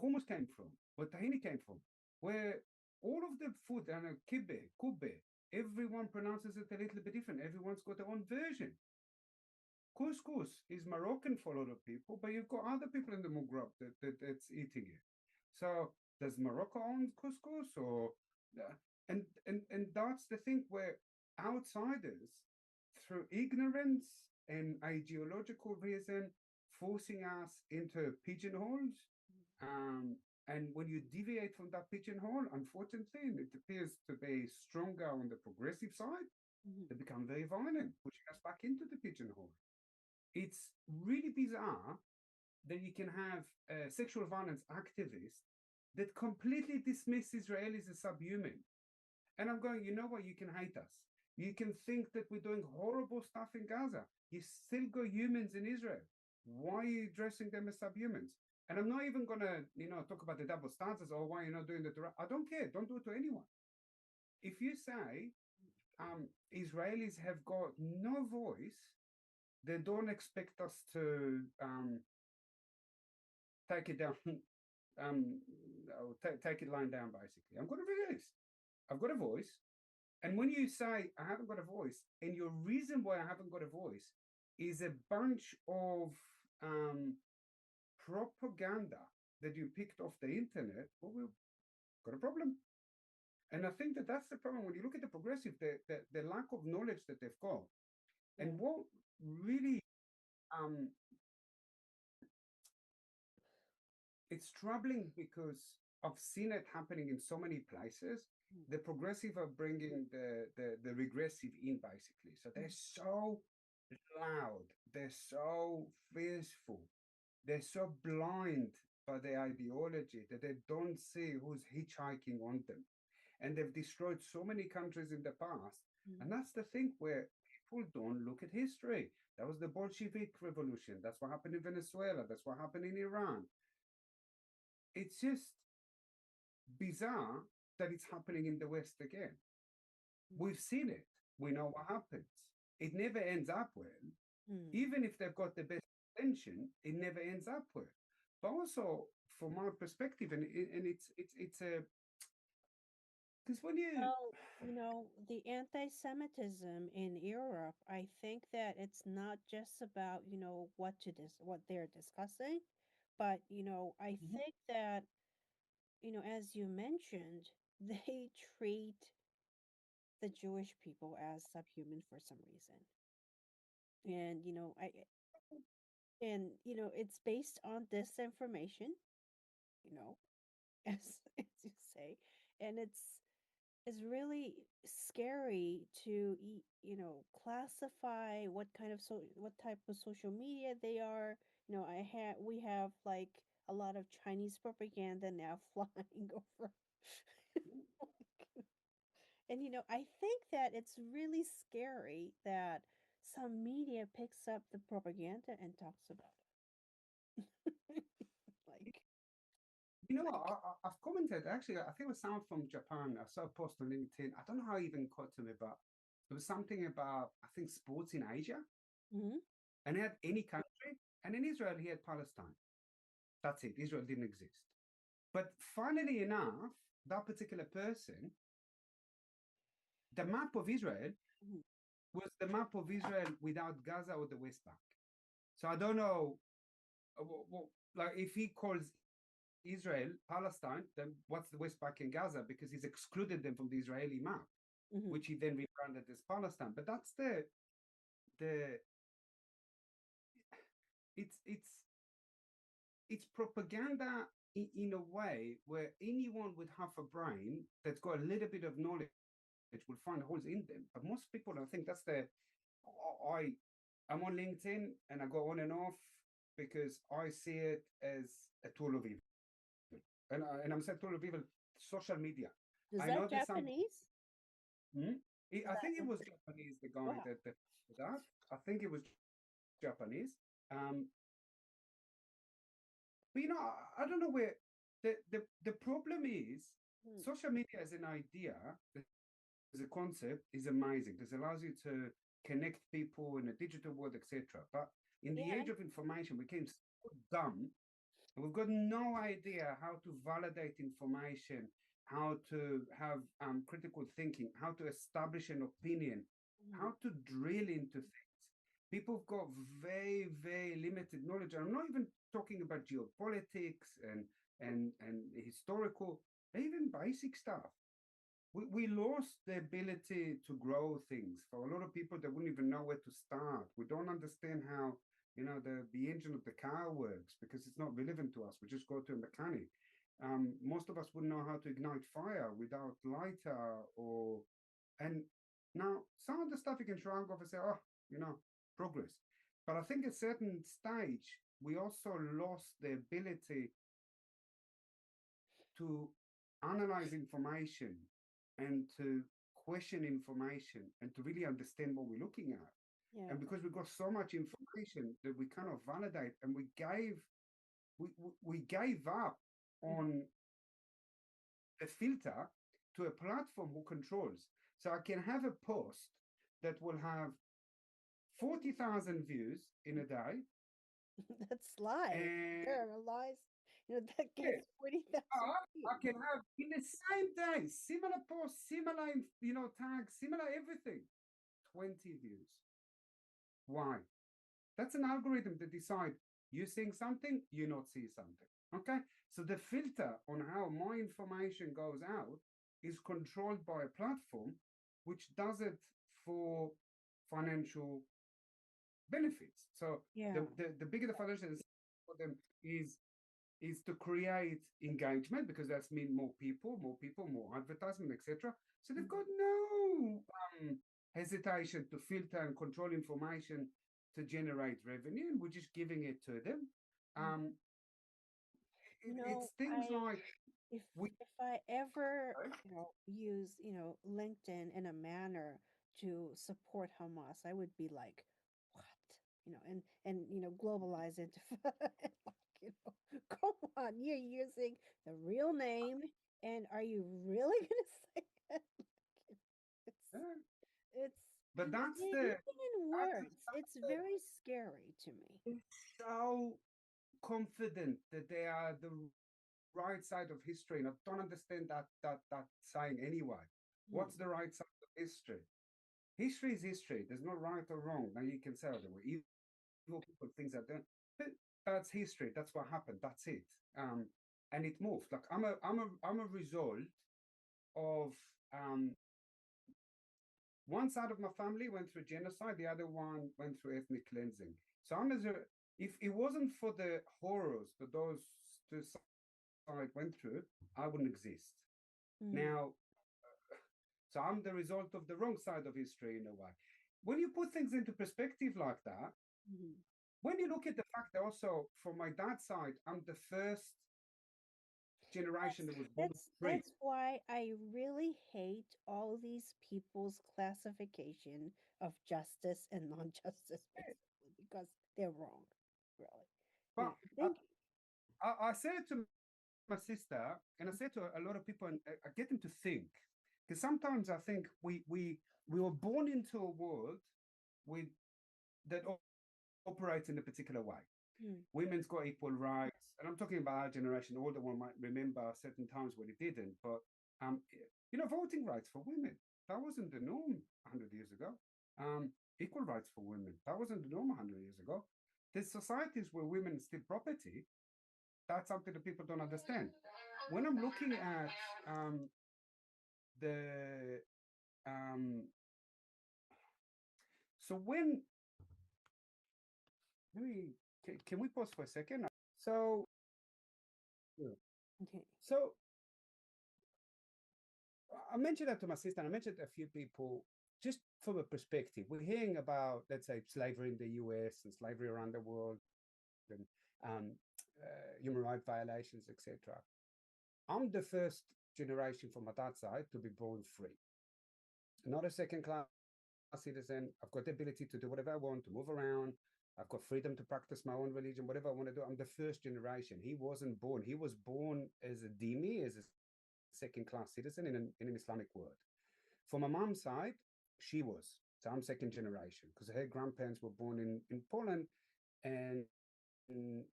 hummus came from, where tahini came from, where all of the food, and kibbeh, kubbe, everyone pronounces it a little bit different. Everyone's got their own version. Couscous is Moroccan for a lot of people, but you've got other people in the Maghreb that's eating it. So does Morocco own couscous or and that's the thing where outsiders, through ignorance and ideological reason, forcing us into pigeonholes. Um, and when you deviate from that pigeonhole, unfortunately, and it appears to be stronger on the progressive side, Mhm. they become very violent, pushing us back into the pigeonhole. It's really bizarre that you can have a sexual violence activist that completely dismiss Israelis as subhuman. And I'm going, you know what? You can hate us. You can think that we're doing horrible stuff in Gaza. You still got humans in Israel. Why are you addressing them as subhumans? And I'm not even gonna, talk about the double standards or why you're not doing it. I don't care. Don't do it to anyone. If you say Israelis have got no voice, they don't expect us to take it down, um, take it lying down. Basically, I'm going to release. I've got a voice, and when you say I haven't got a voice, and your reason why I haven't got a voice is a bunch of um, propaganda that you picked off the internet, well, we've got a problem. And I think that that's the problem when you look at the progressive, the lack of knowledge that they've got, Yeah. and what really um, it's troubling because I've seen it happening in so many places. Mm, The progressive are bringing the regressive in basically. So they're mm, so loud, they're so fearful, they're so blind by their ideology that they don't see who's hitchhiking on them. And they've destroyed so many countries in the past. mm. And that's the thing where people don't look at history. That was the Bolshevik revolution. That's what happened in Venezuela. That's what happened in Iran. It's just bizarre that it's happening in the West again. We've seen it. We know what happens. It never ends up well. Mm. Even if they've got the best intention, it never ends up well. But also, from my perspective, and it's a because when you Well, the anti-Semitism in Europe, I think that it's not just about, what they're discussing, but, I Mhm. think that, as you mentioned, they treat the Jewish people as subhuman for some reason. And, it's based on disinformation, you know, as you say, and it's is really scary to classify what type of social media they are. We have like a lot of Chinese propaganda now flying over. And I think that it's really scary that some media picks up the propaganda and talks about it. like You know what? I've commented actually. I think it was someone from Japan. I saw a post on LinkedIn. I don't know how it even caught to me, but it was something about I think sports in Asia, hmm and he had any country, and in Israel he had Palestine. That's it. Israel didn't exist. But funnily enough, that particular person, the map of Israel hmm was the map of Israel without Gaza or the West Bank. So I don't know, like if he calls Israel Palestine, then what's the West Bank and Gaza? Because he's excluded them from the Israeli map, hmm which he then rebranded as Palestine. But that's the it's it's propaganda in a way where anyone with half a brain that's got a little bit of knowledge will find holes in them. But most people, I think that's the I I'm on LinkedIn and I go on and off because I see it as a tool of evil. And I'm saying tool of evil, social media. is I that know there's some. Japanese? Hmm? Is I that think it was Japanese, the guy wow? that that. I think it was Japanese. Um, but I don't know where the problem is. Hmm. Social media as an idea, as a concept, is amazing because it allows you to connect people in a digital world, etc. But in the Yeah. age of information, we became so dumb and we've got no idea how to validate information, how to have critical thinking, how to establish an opinion, Mhm. how to drill into things. People have got very, very limited knowledge. I'm not even talking about geopolitics and historical, even basic stuff. We lost the ability to grow things. For a lot of people, they wouldn't even know where to start. We don't understand how the engine of the car works because it's not relevant to us. We just go to a mechanic. Most of us wouldn't know how to ignite fire without lighter or and now some of the stuff you can shrug off and say, oh, progress. But I think at a certain stage, we also lost the ability to analyze information and to question information and to really understand what we're looking at. Yeah. And because we've got so much information that we cannot validate, and we gave up Mhm. on a filter to a platform who controls. So I can have a post that will have 40,000 views in a day, That's lies. and There are lies. That yeah, gets 40,000 I views. can have in the same day similar posts, similar tags, similar everything. 20 views. Why? That's an algorithm that decide you're seeing something, you not see something. Okay, so the filter on how my information goes out is controlled by a platform which does it for financial benefits. So Yeah. the bigger the financial for them is to create engagement because that's mean more people, more advertisement, etc. So they've Mhm. got no hesitation to filter and control information to generate revenue, and we're just giving it to them. Mhm. Um, it's things I like if we. if I ever, use, LinkedIn in a manner to support Hamas, I would be like, what? And globalize Intifada. And like, come on, you're using the real name, and are you really gonna say that? It's uh, it's but even in words, it's very scary to me. so confident that they are the right side of history, and I don't understand that saying anyway. Hmm. What's the right side of history? History is history. There's no right or wrong. Now you can say, oh, there were evil people, things like that. But that's history. That's what happened. That's it. And it moves. Like I'm a result of one side of my family went through genocide, the other one went through ethnic cleansing. So if it wasn't for the horrors that those two sides went through, I wouldn't exist. Hmm. Now, So I'm the result of the wrong side of history in a way. When you put things into perspective like that, Mhm. when you look at the fact that also from my dad's side, I'm the first generation That's that was born that's free. that's why I really hate all these people's classification of justice and non-justice, basically, because they're wrong, really. You But know, think. I said to my sister, and I said to a lot of people, and I get them to think, because sometimes I think we were born into a world with that operates in a particular way. Mm, Women's got equal rights, and I'm talking about our generation. Older one might remember certain times when it didn't, but um, voting rights for women, that wasn't the norm 100 years ago. Equal rights for women, that wasn't the norm 100 years ago. There's societies where women steal property. That's something that people don't understand. When I'm looking at the um, so when let me can we pause for a second? So yeah. okay. So I mentioned that to my sister, and I mentioned a few people just from a perspective. We're hearing about, let's say, slavery in the US and slavery around the world and um, human rights violations, etc. I'm the first generation from my dad's side to be born free, not a second class citizen. I've got the ability to do whatever I want, to move around. I've got freedom to practice my own religion, whatever I want to do. I'm the first generation. He wasn't born. He was born as a dhimmi, as a second class citizen in an Islamic world. For my mom's side, she was. So I'm second generation because her grandparents were born in Poland. And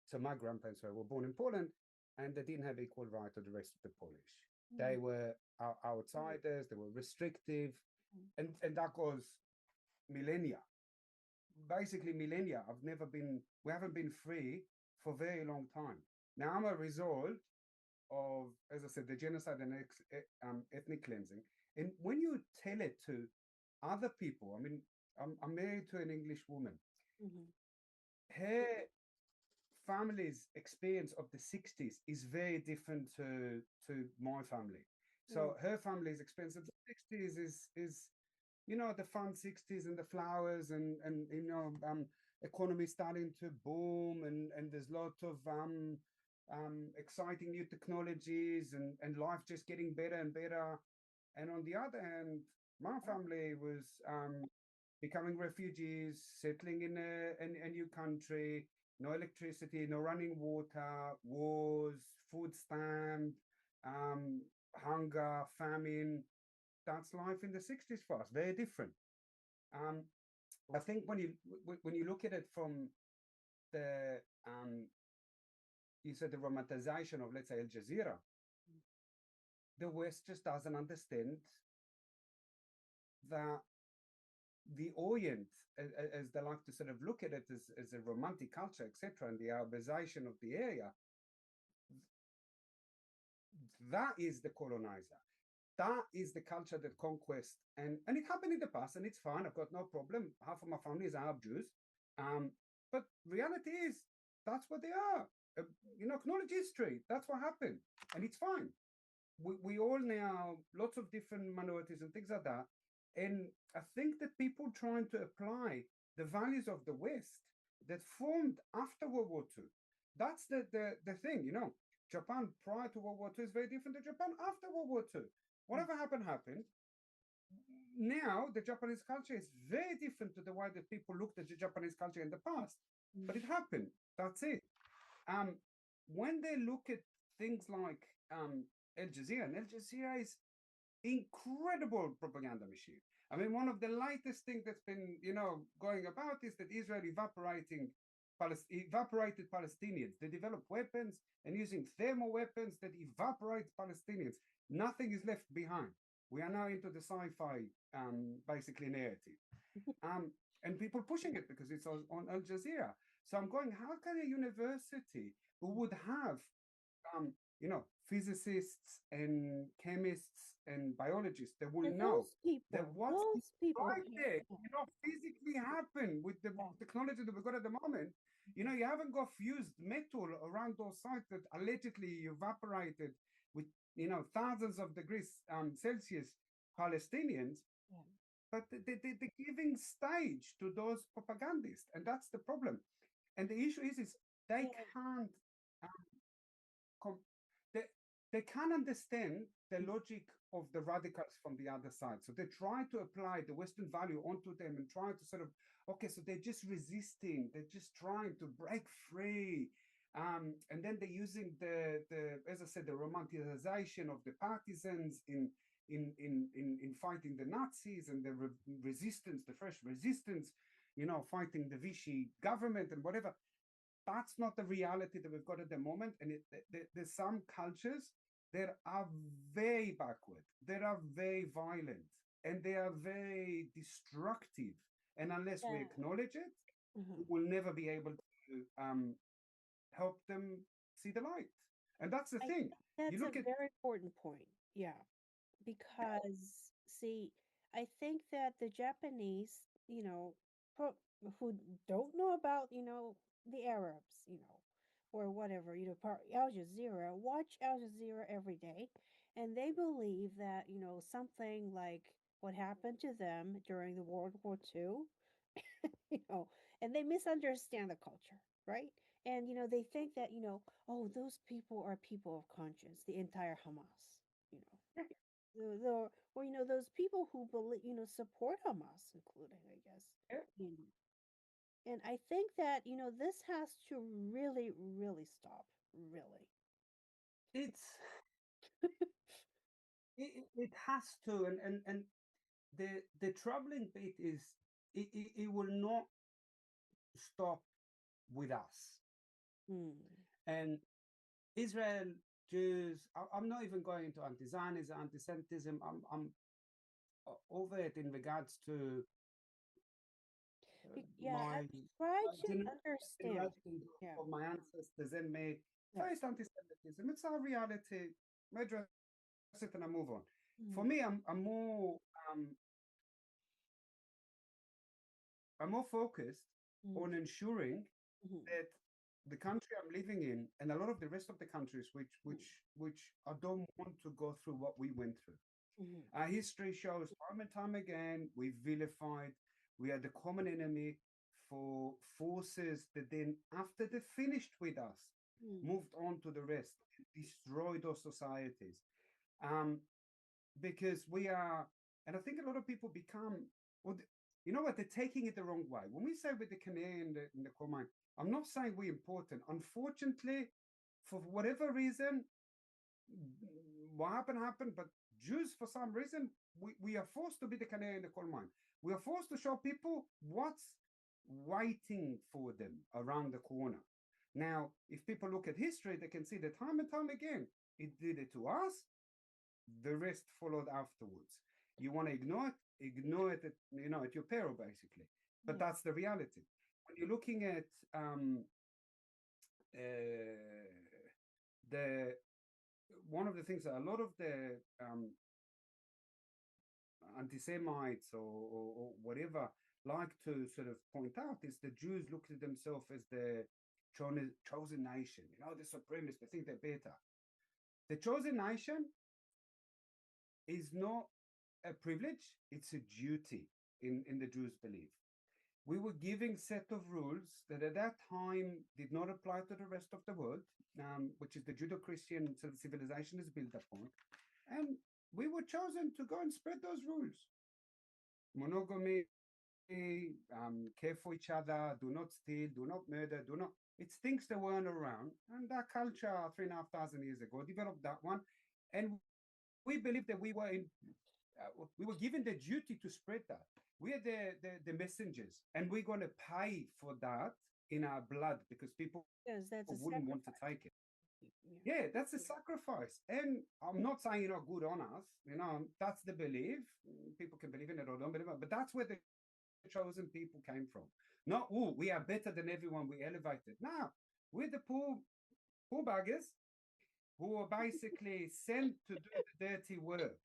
so my grandparents were born in Poland and they didn't have equal right to the rest of the Polish. They Mm, were outsiders, they were restrictive, mm, and that goes millennia. Basically, millennia. We haven't been free for a very long time. Now, I'm a result of, as I said, the genocide and ethnic cleansing. And when you tell it to other people, I mean, I'm married to an English woman. mhm, Her family's experience of the 60s is very different to my family. mm, So her family's experience of the 60s is the fun 60s and the flowers and economy starting to boom and there's lots of exciting new technologies and life just getting better and better. And on the other hand, my family was becoming refugees, settling in a new country, no electricity, no running water, wars, food stamp, um, hunger, famine. That's life in the 60s for us, very different. Um, I think when you look at it from the you said the romanticization of, let's say, Al Jazeera, the West just doesn't understand that the Orient, as they like to sort of look at it as a romantic culture, etc., and the Arabization of the area, that is the colonizer. That is the culture that conquest, and it happened in the past, and it's fine. I've got no problem. Half of my family is Arab Jews, um, but reality is that's what they are. Acknowledge history. That's what happened, and it's fine. We all now lots of different minorities and things like that, and I think that people trying to apply the values of the West that formed after World War II. That's the thing, Japan prior to World War II is very different than Japan after World War II. mm, Whatever happened. Now the Japanese culture is very different to the way that people looked at the Japanese culture in the past. mm. But it happened. That's it. Um, when they look at things like Al Jazeera, and Al Jazeera is incredible propaganda machine. I mean, one of the latest things that's been, going about is that Israel evaporated Palestinians. They developed weapons and using thermal weapons that evaporate Palestinians. Nothing is left behind. We are now into the sci-fi, basically narrative, and people pushing it because it's on Al Jazeera. So I'm going, how can a university who would have physicists and chemists and biologists that will And know that what's those people, inside there yeah, cannot physically happen with the yeah, technology that we've got at the moment. You haven't got fused metal around those sites that allegedly evaporated with, thousands of degrees Celsius Palestinians, Yeah. but they're giving stage to those propagandists, and that's the problem. And the issue is they And can't um, com- they they can't understand the logic of the radicals from the other side. So they try to apply the Western value onto them and try to sort of okay, so they're just resisting, they're just trying to break free. And then they're using the as I said, the romanticization of the partisans in fighting the Nazis and the resistance, the fresh resistance, fighting the Vichy government and whatever. That's not the reality that we've got at the moment. And there's some cultures that are very backward, that are very violent, and they are very destructive. And unless we yeah. acknowledge it, we Mhm. will never be able to help them see the light. And that's the I thing. think You that's a look at very important point. Yeah. Because, see, I think that the Japanese, who don't know about, the Arabs, or whatever, Al Jazeera, watch Al Jazeera every day, and they believe that, something like what happened to them during the World War II, you know, and they misunderstand the culture, right? And, they think that, oh, those people are people of conscience, the entire Hamas, you know or those people who believe support Hamas, including I guess you know. And I think that this has to really, really stop, really. it's it has to, and the troubling bit is it will not stop with us. Hmm. And Israel, Jews, I'm not even going into anti-Zionism, anti-Semitism. I'm over it in regards to Yeah, my I try to understand. generation Yeah. of my ancestors and me Yeah. faced anti-Semitism. It's our reality. I address it and I move on. For Mm-hmm. me, um, I'm more focused on ensuring Mm-hmm. that the country I'm living in and a lot of the rest of the countries which I don't want to go through what we went through. Mm-hmm. Our history shows time and time again we vilified, we are the common enemy for forces that then, after they finished with us, Mm-hmm. moved on to the rest, destroyed those societies. Um, because we are, and I think a lot of people become, well, you know what, they're taking it the wrong way. When we say with the Canary and the coal mine, I'm not saying we're important. Unfortunately, for whatever reason, what happened, but Jews, for some reason, we are forced to be the canary in the coal mine. We are forced to show people what's waiting for them around the corner. Now, if people look at history, they can see that time and time again, it did it to us, the rest followed afterwards. You want to ignore it at your peril, basically. But Yeah. that's the reality. When you're looking at uh, the one of the things that a lot of the anti-Semites or whatever like to sort of point out is the Jews look at themselves as the chosen nation, the supremacists, they think they're better. The chosen nation is not a privilege, it's a duty in the Jews' belief. We were giving set of rules that at that time did not apply to the rest of the world, which is the Judeo-Christian sort of civilization is built upon. And we were chosen to go and spread those rules. Monogamy, care for each other, do not steal, do not murder, do not. It's things that weren't around. And that culture 3,500 years ago developed that one. And we believe that we were given the duty to spread that. We are the messengers, and we're going to pay for that in our blood because people Because wouldn't that's a want to take it. sacrifice. Yeah. Yeah, that's a sacrifice. And I'm not saying you're not good on us. That's the belief. People can believe in it or don't believe it, but that's where the chosen people came from. Not, oh, we are better than everyone, we elevated. No, we're the poor buggers who are basically sent to do the dirty work.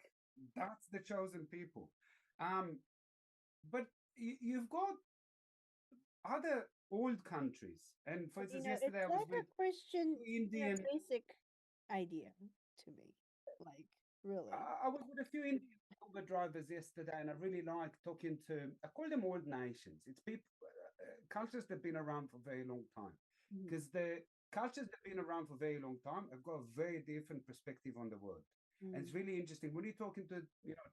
That's the chosen people. Um, but you've got other old countries. And for But instance, it's yesterday I was like with a Christian, Indian. basic idea to me. Like. Really? I was with a few Indian Uber drivers yesterday, and I really like talking to. I call them old nations. It's people, cultures that've been around for a very long time, Mm, because the cultures that've been around for a very long time have got a very different perspective on the world, and mm, it's really interesting when you're talking to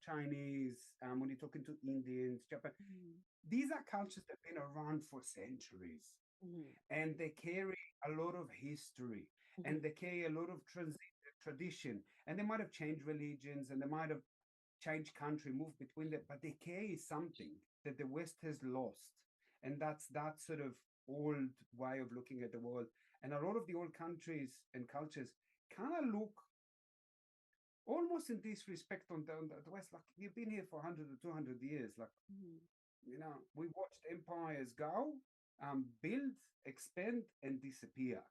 Chinese, when you're talking to Indians, Japan. mm, These are cultures that've been around for centuries, mm, and they carry a lot of history, mhm, and they carry a lot of tradition, and they might have changed religions, and they might have changed country, moved between them, but they carry something that the West has lost, and that's that sort of old way of looking at the world. And a lot of the old countries and cultures kind of look almost in disrespect on the West, like you've been here for 100 or 200 years, like mhm, we watched empires go, build, expand, and disappear.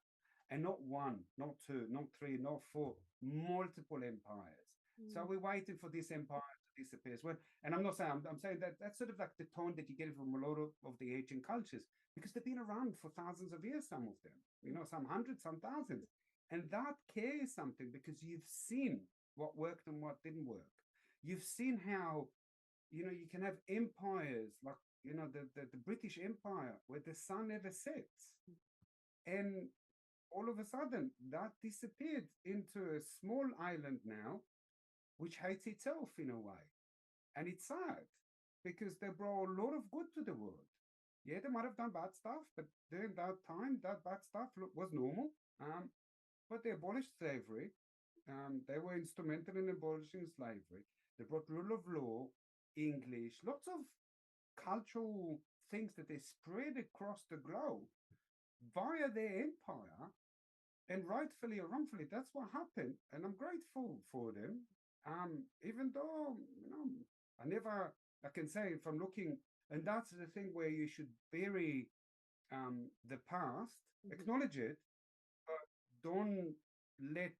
And not one, not two, not three, not four, multiple empires. So mm, we're waiting for this empire to disappear as well. And I'm not saying, I'm saying that that's sort of like the tone that you get from a lot of the ancient cultures, because they've been around for thousands of years, some of them, some hundreds, some thousands. And that carries something because you've seen what worked and what didn't work. You've seen how you can have empires like the British Empire where the sun never sets, and all of a sudden that disappeared into a small island now, which hates itself in a way, and it's sad because they brought a lot of good to the world. Yeah, they might have done bad stuff, but during that time, that bad stuff was normal. But they abolished slavery. They were instrumental in abolishing slavery. They brought rule of law, English, lots of cultural things that they spread across the globe via their empire. And rightfully or wrongfully, that's what happened. And I'm grateful for them. Even though, I never, I can say from looking, and that's the thing where you should bury the past, mhm, acknowledge it, but don't let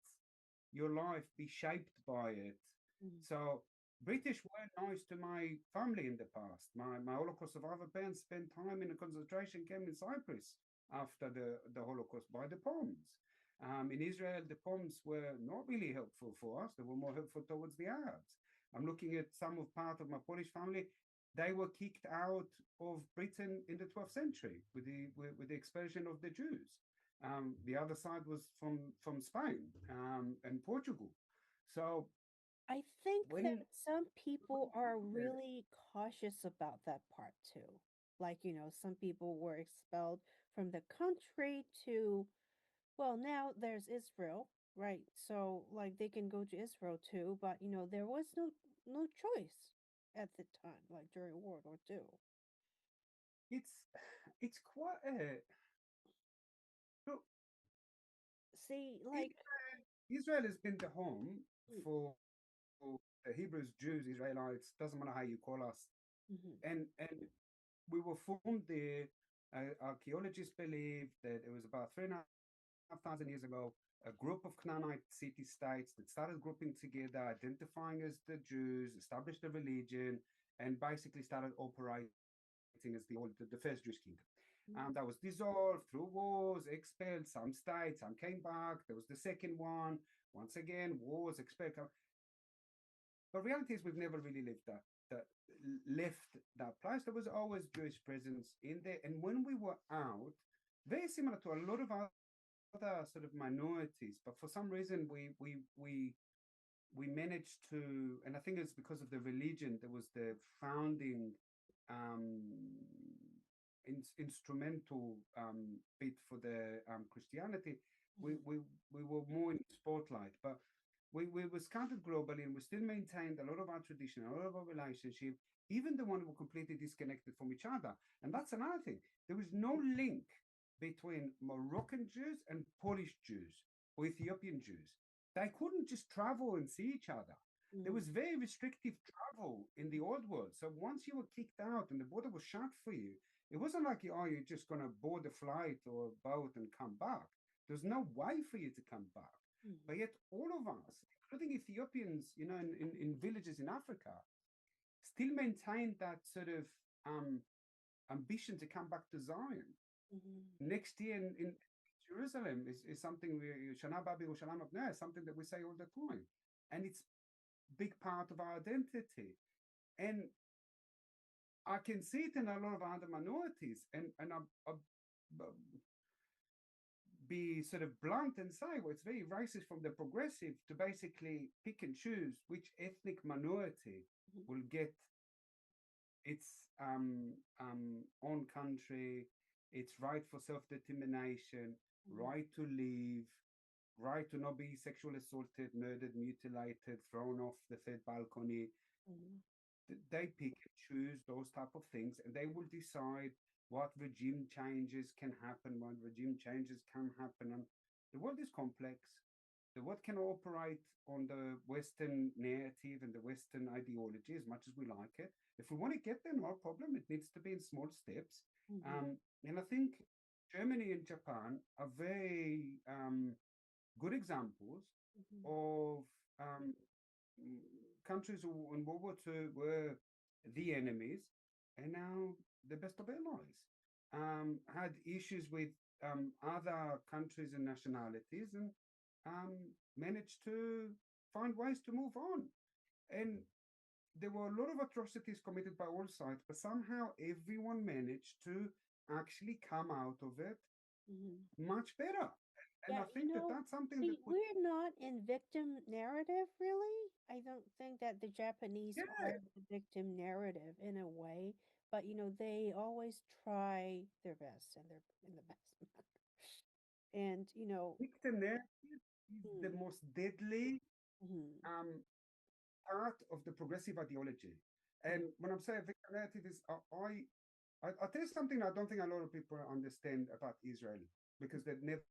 your life be shaped by it. mhm, So British weren't nice to my family in the past. My Holocaust survivor parents spent time in a concentration camp in Cyprus after the Holocaust by the Poms. In Israel, the Poms were not really helpful for us. They were more helpful towards the Arabs. I'm looking at some of part of my Polish family. They were kicked out of Britain in the 12th century with the expulsion of the Jews. The other side was from Spain and Portugal. So I think that when some people are really cautious about that part too. Like, some people were expelled from the country to, well, now there's Israel, right? So, like, they can go to Israel too, but, there was no choice at the time, like during World War II. it's it's quite a look. See, like, Israel has been the home mm, for the Hebrews, Jews, Israelites. Doesn't matter how you call us, mhm, and we were formed there. Archaeologists believe that it was about 3,500 years ago. A group of Canaanite city states that started grouping together, identifying as the Jews, established a religion, and basically started operating as the first Jewish kingdom. mm, That was dissolved through wars, expelled some states, some came back. There was the second one. Once again, wars, expelled. But reality is we've never really that left that place. There was always Jewish presence in there. And when we were out, very similar to a lot of other sort of minorities, but for some reason we managed to, and I think it's because of the religion. There was the founding um, instrumental bit for the Christianity. We, mhm, we we were more in the spotlight, but we were scattered globally, and we still maintained a lot of our tradition, a lot of our relationship, even the one who were completely disconnected from each other. And that's another thing. There was no link between Moroccan Jews and Polish Jews or Ethiopian Jews. They couldn't just travel and see each other. There mm, was very restrictive travel in the old world. So once you were kicked out and the border was shut for you, it wasn't like, oh, you're just going to board a flight or a boat and come back. There's no way for you to come back. mhm, But yet, all of us, including Ethiopians, in villages in Africa, still maintain that sort of ambition to come back to Zion. mhm, Next year in Jerusalem is something we Shana Babi or Shalom Abner, something that we say all the time. And it's big part of our identity. And I can see it in a lot of other minorities, and I'll be sort of blunt and say, well, it's very racist from the progressive to basically pick and choose which ethnic minority Mhm. will get its own country, its right for self determination, Mhm. right to live, right to not be sexually assaulted, murdered, mutilated, thrown off the third balcony. Mhm. They pick and choose those type of things, and they will decide what regime changes can happen, what regime changes can happen. And the world is complex. The world can operate on the Western narrative and the Western ideology as much as we like it. If we want to get there, no problem. It needs to be in small steps. Mhm. And I think Germany and Japan are very good examples Mhm. of um, countries who in World War II were the enemies and now the best of allies. Had issues with other countries and nationalities and managed to find ways to move on. And there were a lot of atrocities committed by all sides, but somehow everyone managed to actually come out of it Mhm. much better. And Yeah, I think that that's something that see, we, we're not in victim narrative, really. I don't think that the Japanese yeah, are the victim narrative in a way, but they always try their best and they're in the best manner. And victim narrative is the mm, most deadly mhm, um, part of the progressive ideology. mm, And when I'm saying victim narrative is, I'll tell you something I don't think a lot of people understand about Israel because they've never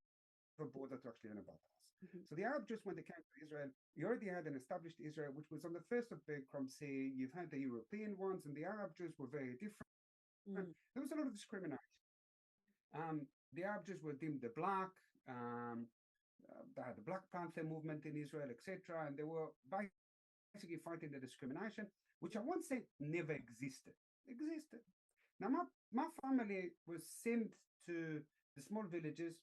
bothered to actually learn about us. mhm, So the Arab Jews, when they came to Israel, you already had an established Israel, which was on the first of bankruptcy. You've had the European ones, and the Arab Jews were very different. mm, There was a lot of discrimination. The Arab Jews were deemed the black. They had the Black Panther movement in Israel, etc., and they were basically fighting the discrimination, which I won't say never existed. Existed. Now, my family was sent to the small villages,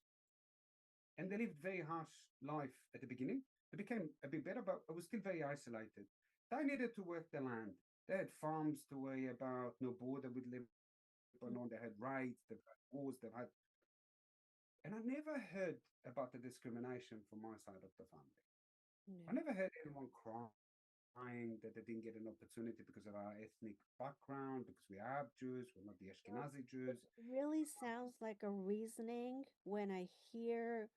and they lived very harsh life at the beginning. It became a bit better, but it was still very isolated. They needed to work the land. They had farms to worry about, no border with mm, Lebanon. They had raids, they've had wars, they've had, and I never heard about the discrimination from my side of the family. I no. never heard anyone crying that they didn't get an opportunity because of our ethnic background, because we are Jews, we're not the Well, Ashkenazi it Jews. really sounds like a reasoning when I hear,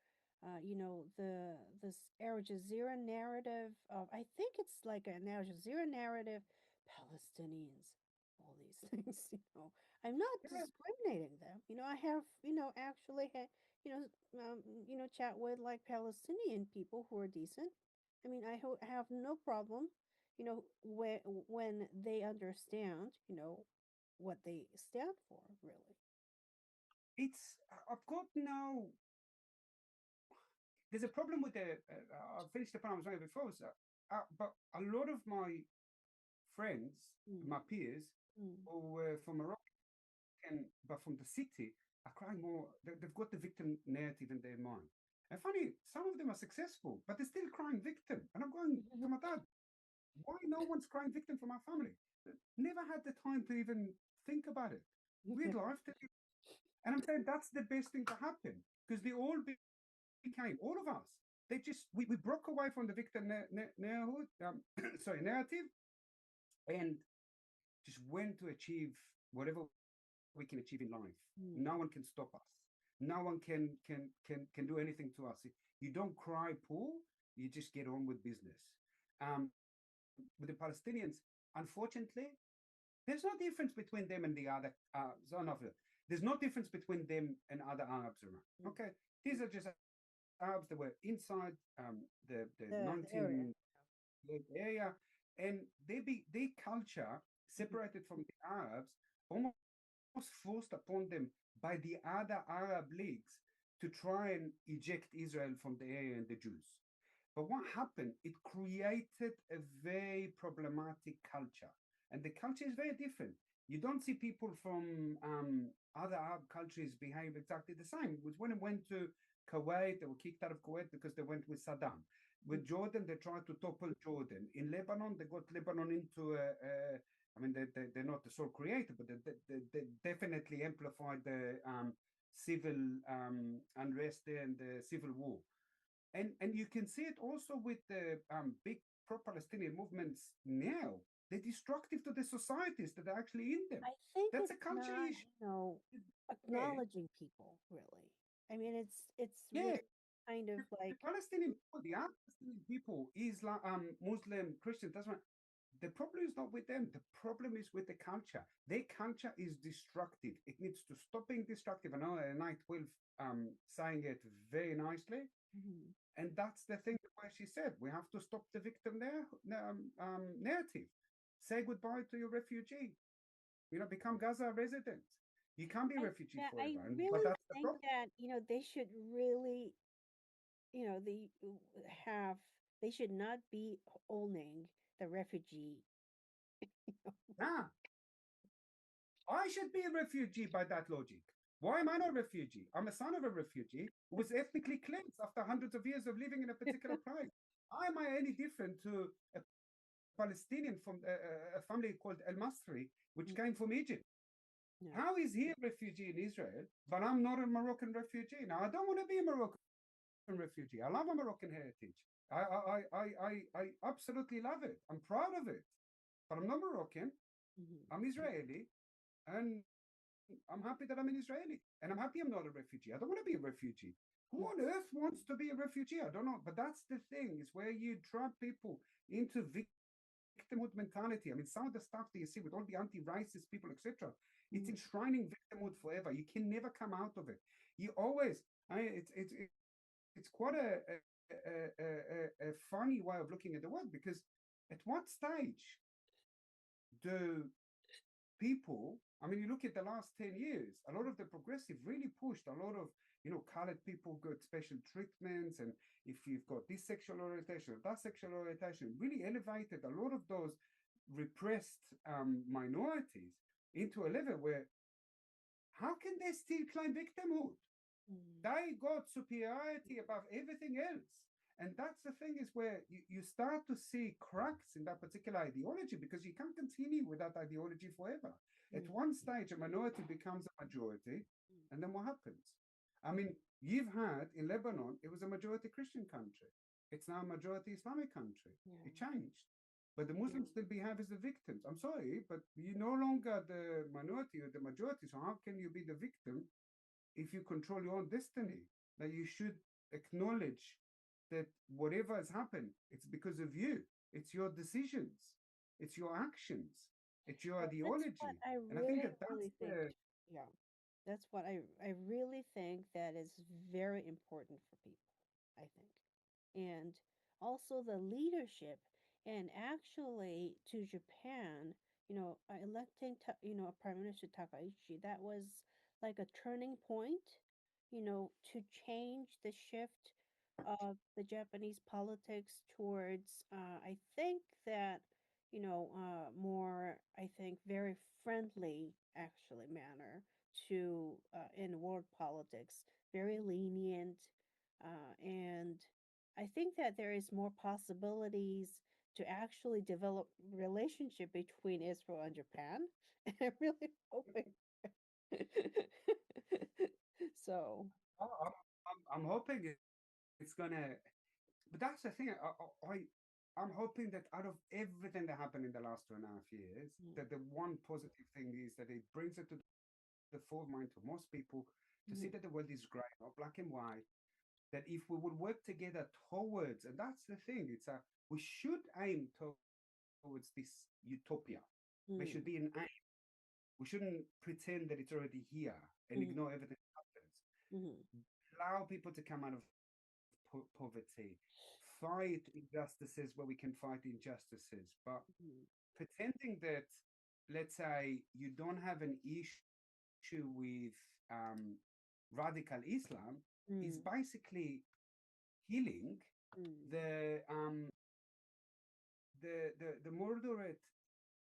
this Al Jazeera narrative of, I think it's like an Al Jazeera narrative, Palestinians, all these things. I'm not Yeah, discriminating them. I have, actually had, you know, chat with like Palestinian people who are decent. I mean, have no problem, when they understand, what they stand for, really. I've got no, there's a problem with I finished the point I was saying before, so, but a lot of my friends, Mm, my peers, mm, who were from Moroccan, but from the city, are crying more. They've got the victim narrative in their mind. And funny, some of them are successful, but they're still crying victim. And I'm going to my dad, why no one's crying victim from our family? Never had the time to even think about it. We had life to live. And I'm saying that's the best thing to happen because they all became, all of us, we broke away from the victim narrative and just went to achieve whatever we can achieve in life. mm, No one can stop us. No one can do anything to us. You don't cry poor. You just get on with business. Um, with the Palestinians, unfortunately, there's no difference between them and the other. There's no difference between them and other Arabs around. mm. Okay, these are just Arabs that were inside the The area. 19 area, and their culture Mhm, separated from the Arabs almost forced upon them by the other Arab leagues to try and eject Israel from the area and the Jews. But what happened? It created a very problematic culture. And the culture is very different. You don't see people from other Arab countries behave exactly the same. It was when it went to Kuwait, they were kicked out of Kuwait because they went with Saddam. mm, with Jordan, they tried to topple Jordan. In Lebanon, they got Lebanon into I mean, they're not the sole creator, but they definitely amplified the civil unrest there and the civil war. And you can see it also with the big pro-Palestinian movements now. They're destructive to the societies that are actually in them. I think That's a it's culture not, issue. Yeah, acknowledging people really. I mean, it's yeah. really kind of The like, Palestinian people, the Palestinian people, Islam, Muslim, Christian, that's right. The problem is not with them. The problem is with the culture. Their culture is destructive. It needs to stop being destructive. I know Night Wolf saying it very nicely. mhm, And that's the thing where she said, we have to stop the victim narrative. Say goodbye to your refugee. Become Gaza resident. You can't be a refugee I forever. But really that's the think problem. that, they should really, they have, they should not be owning the refugee. Nah, I should be a refugee by that logic. Why am I not a refugee? I'm a son of a refugee who was ethnically cleansed after hundreds of years of living in a particular place. How am I any different to a Palestinian from a family called El Masri, which Mm, came from Egypt? no. How is he a refugee in Israel, but I'm not a Moroccan refugee? Now, I don't want to be a Moroccan refugee. I love a Moroccan heritage. I absolutely love it. I'm proud of it. But I'm not Moroccan. Mhm. I'm Israeli. And I'm happy that I'm an Israeli. And I'm happy I'm not a refugee. I don't want to be a refugee. Who Mm, on earth wants to be a refugee? I don't know. But that's the thing, is where you trap people into victimhood mentality. I mean, some of the stuff that you see with all the anti-racist people, etc., it's mm, enshrining victimhood forever. You can never come out of it. You always, it's quite a funny way of looking at the world, because at what stage do people, I mean, you look at the last 10 years, a lot of the progressive really pushed a lot of, colored people got special treatments. And if you've got this sexual orientation or that sexual orientation, really elevated a lot of those repressed minorities into a level where how can they still claim victimhood? mm, They got superiority above everything else. And that's the thing, is where you start to see cracks in that particular ideology, because you can't continue with that ideology forever. At mm, one stage, a minority becomes a majority, and then what happens? I mean, you've had in Lebanon, it was a majority Christian country. It's now a majority Islamic country. It yeah. changed. But the Muslims still behave as the victims. I'm sorry, but you're no longer the minority or the majority. So how can you be the victim if you control your own destiny? That you should acknowledge that whatever has happened, it's because of you. It's your decisions. It's your actions. It's your Well, that's what ideology. I And I think really, that that's really think. the Yeah, that's what I really think that is very important for people, I think. And also the leadership, and actually to Japan, electing, Prime Minister Takaichi, that was like a turning point, to change the shift of the Japanese politics towards, I think that, more, I think, very friendly, actually, manner to, in world politics, very lenient, and I think that there is more possibilities to actually develop relationship between Israel and Japan. And I'm really hoping. So, I'm hoping it's gonna. But that's the thing. I'm hoping that out of everything that happened in the last 2.5 years, mm, that the one positive thing is that it brings it to the forefront of most people to see that the world is mhm, grey, not black and white. That if we would work together towards, and that's the thing, we should aim towards this utopia. There should be an aim. mm, We shouldn't pretend that it's already here and ignore mhm, everything that happens. mhm, Allow people to come out of poverty, fight injustices where we can fight injustices, but mhm, pretending that, let's say, you don't have an issue with radical Islam is mm, basically killing mm, the the moderate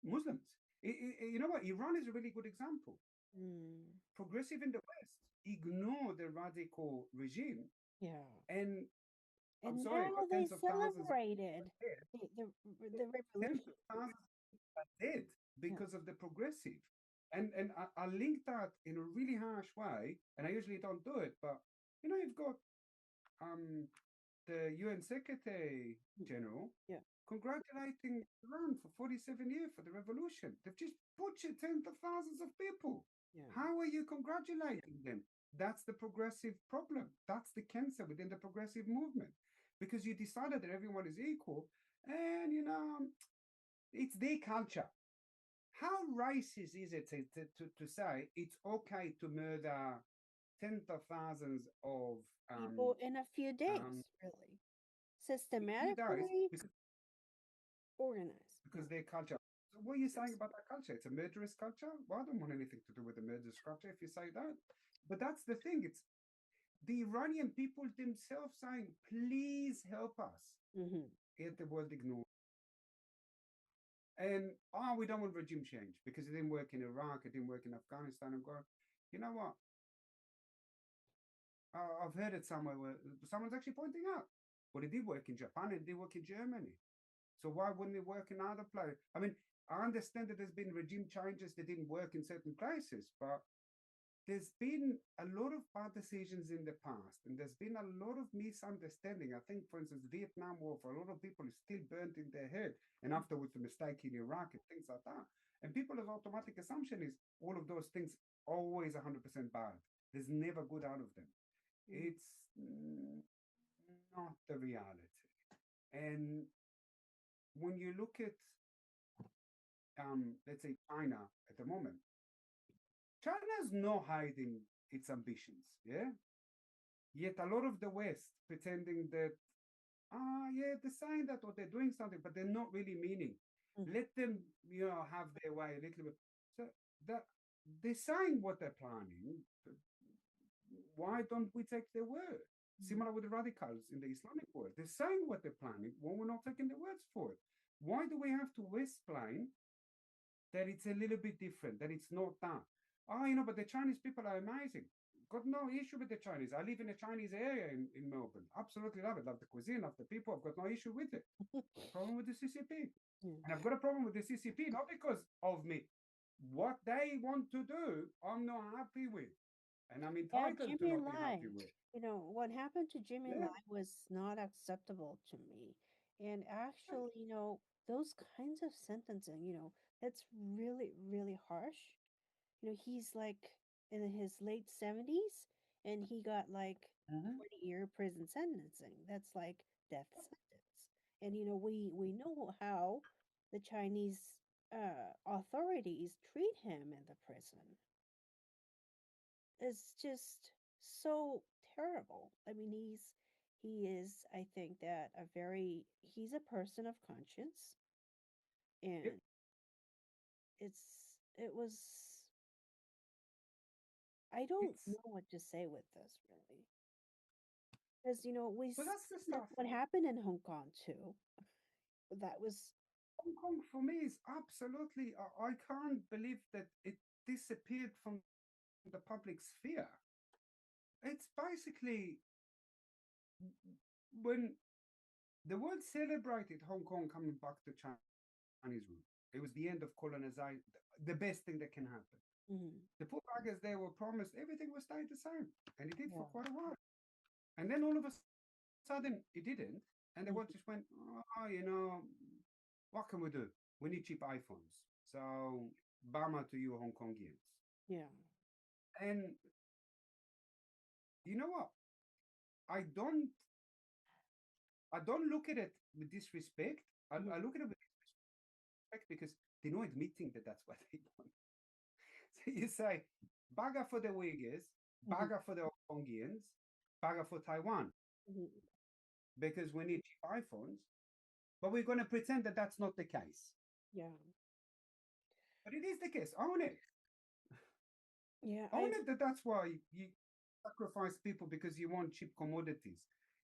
Muslims. You know what? Iran is a really good example. mm. Progressive in the West ignore the radical regime, Yeah. and I'm And sorry, now but they tens of thousands of people celebrated are dead. the Tens revolution. of thousands are dead Yeah. because of the progressive. And I link that in a really harsh way, and I usually don't do it, but you've got um the UN Secretary Mm. General Yeah. congratulating Iran for 47 years for the revolution. They've just butchered tens of thousands of people. Yeah. How are you congratulating them? That's the progressive problem. That's the cancer within the progressive movement. Because you decided that everyone is equal, and it's their culture. How racist is it to say it's okay to murder tens of thousands of People in a few um, days, really. in a few days Systematically organized. Yeah. because their culture. So what are you saying Yes. about that culture? It's a murderous culture? Well, I don't want anything to do with the murderous culture if you say that. But that's the thing. It's the Iranian people themselves saying, please help us. Hmm. Yet the world ignores. And we don't want regime change because it didn't work in Iraq, it didn't work in Afghanistan. And go, you know what? I've heard it somewhere where someone's actually pointing out, well, it did work in Japan, it did work in Germany. So why wouldn't it work in other places? I mean, I understand that there's been regime changes that didn't work in certain places, but there's been a lot of bad decisions in the past, and there's been a lot of misunderstanding. I think, for instance, Vietnam War for a lot of people is still burnt in their head, and afterwards the mistake in Iraq and things like that. And people's automatic assumption is all of those things always 100% bad. There's never good out of them. It's not the reality. And when you look at let's say China at the moment, China's not hiding its ambitions, yeah. Yet a lot of the West pretending that yeah, they're saying that or they're doing something, but they're not really meaning. Hmm. Let them, have their way a little bit. So that they're saying what they're planning. Why don't we take their word? Similar with the radicals in the Islamic world. They're saying what they're planning when we're not taking their words for it. Why do we have to explain that it's a little bit different, that it's not that? But the Chinese people are amazing. Got no issue with the Chinese. I live in a Chinese area in Melbourne. Absolutely love it. Love the cuisine, love the people. I've got no issue with it. Problem with the CCP. Yeah. And I've got a problem with the CCP, not because of me. What they want to do, I'm not happy with. And I'm Yeah, entitled to Jimmy not be Lai. happy with. What happened to Jimmy Yeah. Lai was not acceptable to me. And actually, those kinds of sentencing, that's really, really harsh. He's like in his late 70s and he got like Mm-hmm. 20-year prison sentencing. That's like death sentence. And we know how the Chinese authorities treat him in the prison. It's just so terrible. I mean, he is, I think that he's a person of conscience, Yep. and it was, I don't It's know what to say with this really. Because, Well, that's the that's stuff. what happened in Hong Kong too. That was, Hong Kong for me is absolutely. I can't believe that it disappeared from the public sphere. It's basically when the world celebrated Hong Kong coming back to Chinese rule. It was the end of colonization, the best thing that can happen. mhm, The poor buggers they were promised everything would stay the same, and it did for yeah, quite a while. And then all of a sudden, it didn't, and the mhm, world just went, what can we do? We need cheap iPhones. So, Bama to you, Hong Kongians. yeah, And you know what? I don't, I don't look at it with disrespect. mhm, I look at it with respect because they're not admitting that that's what they want. So you say, Baga for the Uyghurs, mhm, Baga for the Hong Kongians, Baga for Taiwan, mhm, because we need cheap iPhones. But we're going to pretend that that's not the case. yeah, But it is the case. Own it. yeah. Own it that that's why you sacrifice people because you want cheap commodities.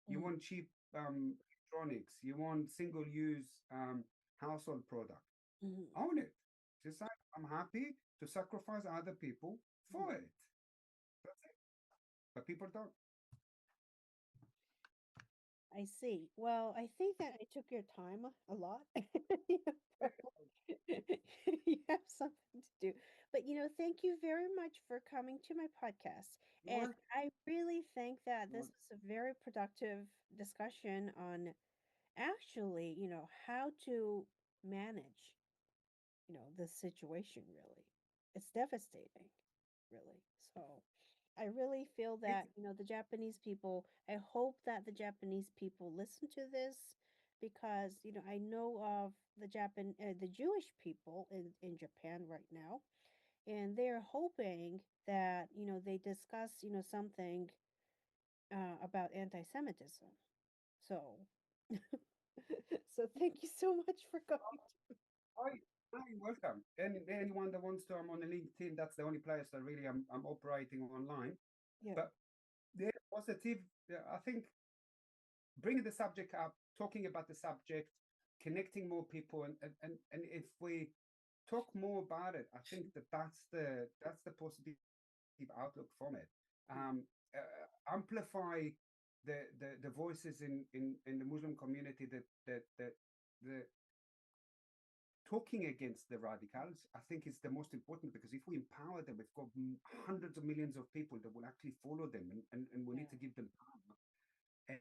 You Mhm, want cheap electronics. You want single use household product. mhm, Own it. Just say, I'm happy to sacrifice other people mhm. for it. That's it. But people don't. I see. Well, I think that I took your time a lot. You know, probably you have something to do. But, thank you very much for coming to my podcast. And Well, I really think that this was a very productive discussion on actually, how to manage, the situation really. It's devastating, really. So I really feel that, it's the Japanese people, I hope that the Japanese people listen to this because, I know of the Jewish people in Japan right now, and they're hoping that, they discuss, something about anti-Semitism. So, so thank you so much for coming. Hi, hi, welcome. Anyone that wants to, I'm on a LinkedIn. That's the only place that really I'm operating online. Yeah, But the positive, yeah, I think bringing the subject up, talking about the subject, connecting more people, and if we talk more about it, I think that that's the positive outlook from it. Amplify the voices in the Muslim community that the talking against the radicals, I think is the most important because if we empower them, we've got hundreds of millions of people that will actually follow them, and we yeah. need to give them power.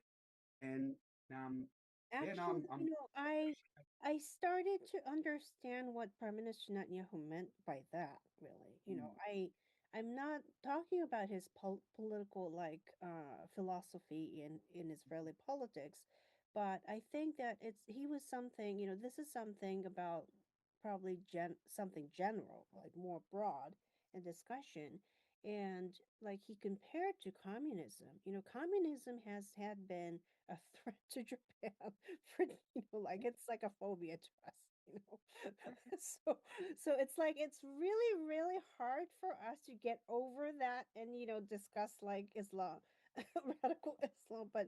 And yeah, no, Actually, I'm I started to understand what Prime Minister Netanyahu meant by that, really. mm, I'm not talking about his political philosophy in Israeli politics, but I think that he was something, this is something about probably something general, like more broad in discussion. And like he compared to communism. Communism has had been a threat to Japan for like it's like a phobia to us, so it's like it's really really hard for us to get over that and discuss like Islam, radical Islam, but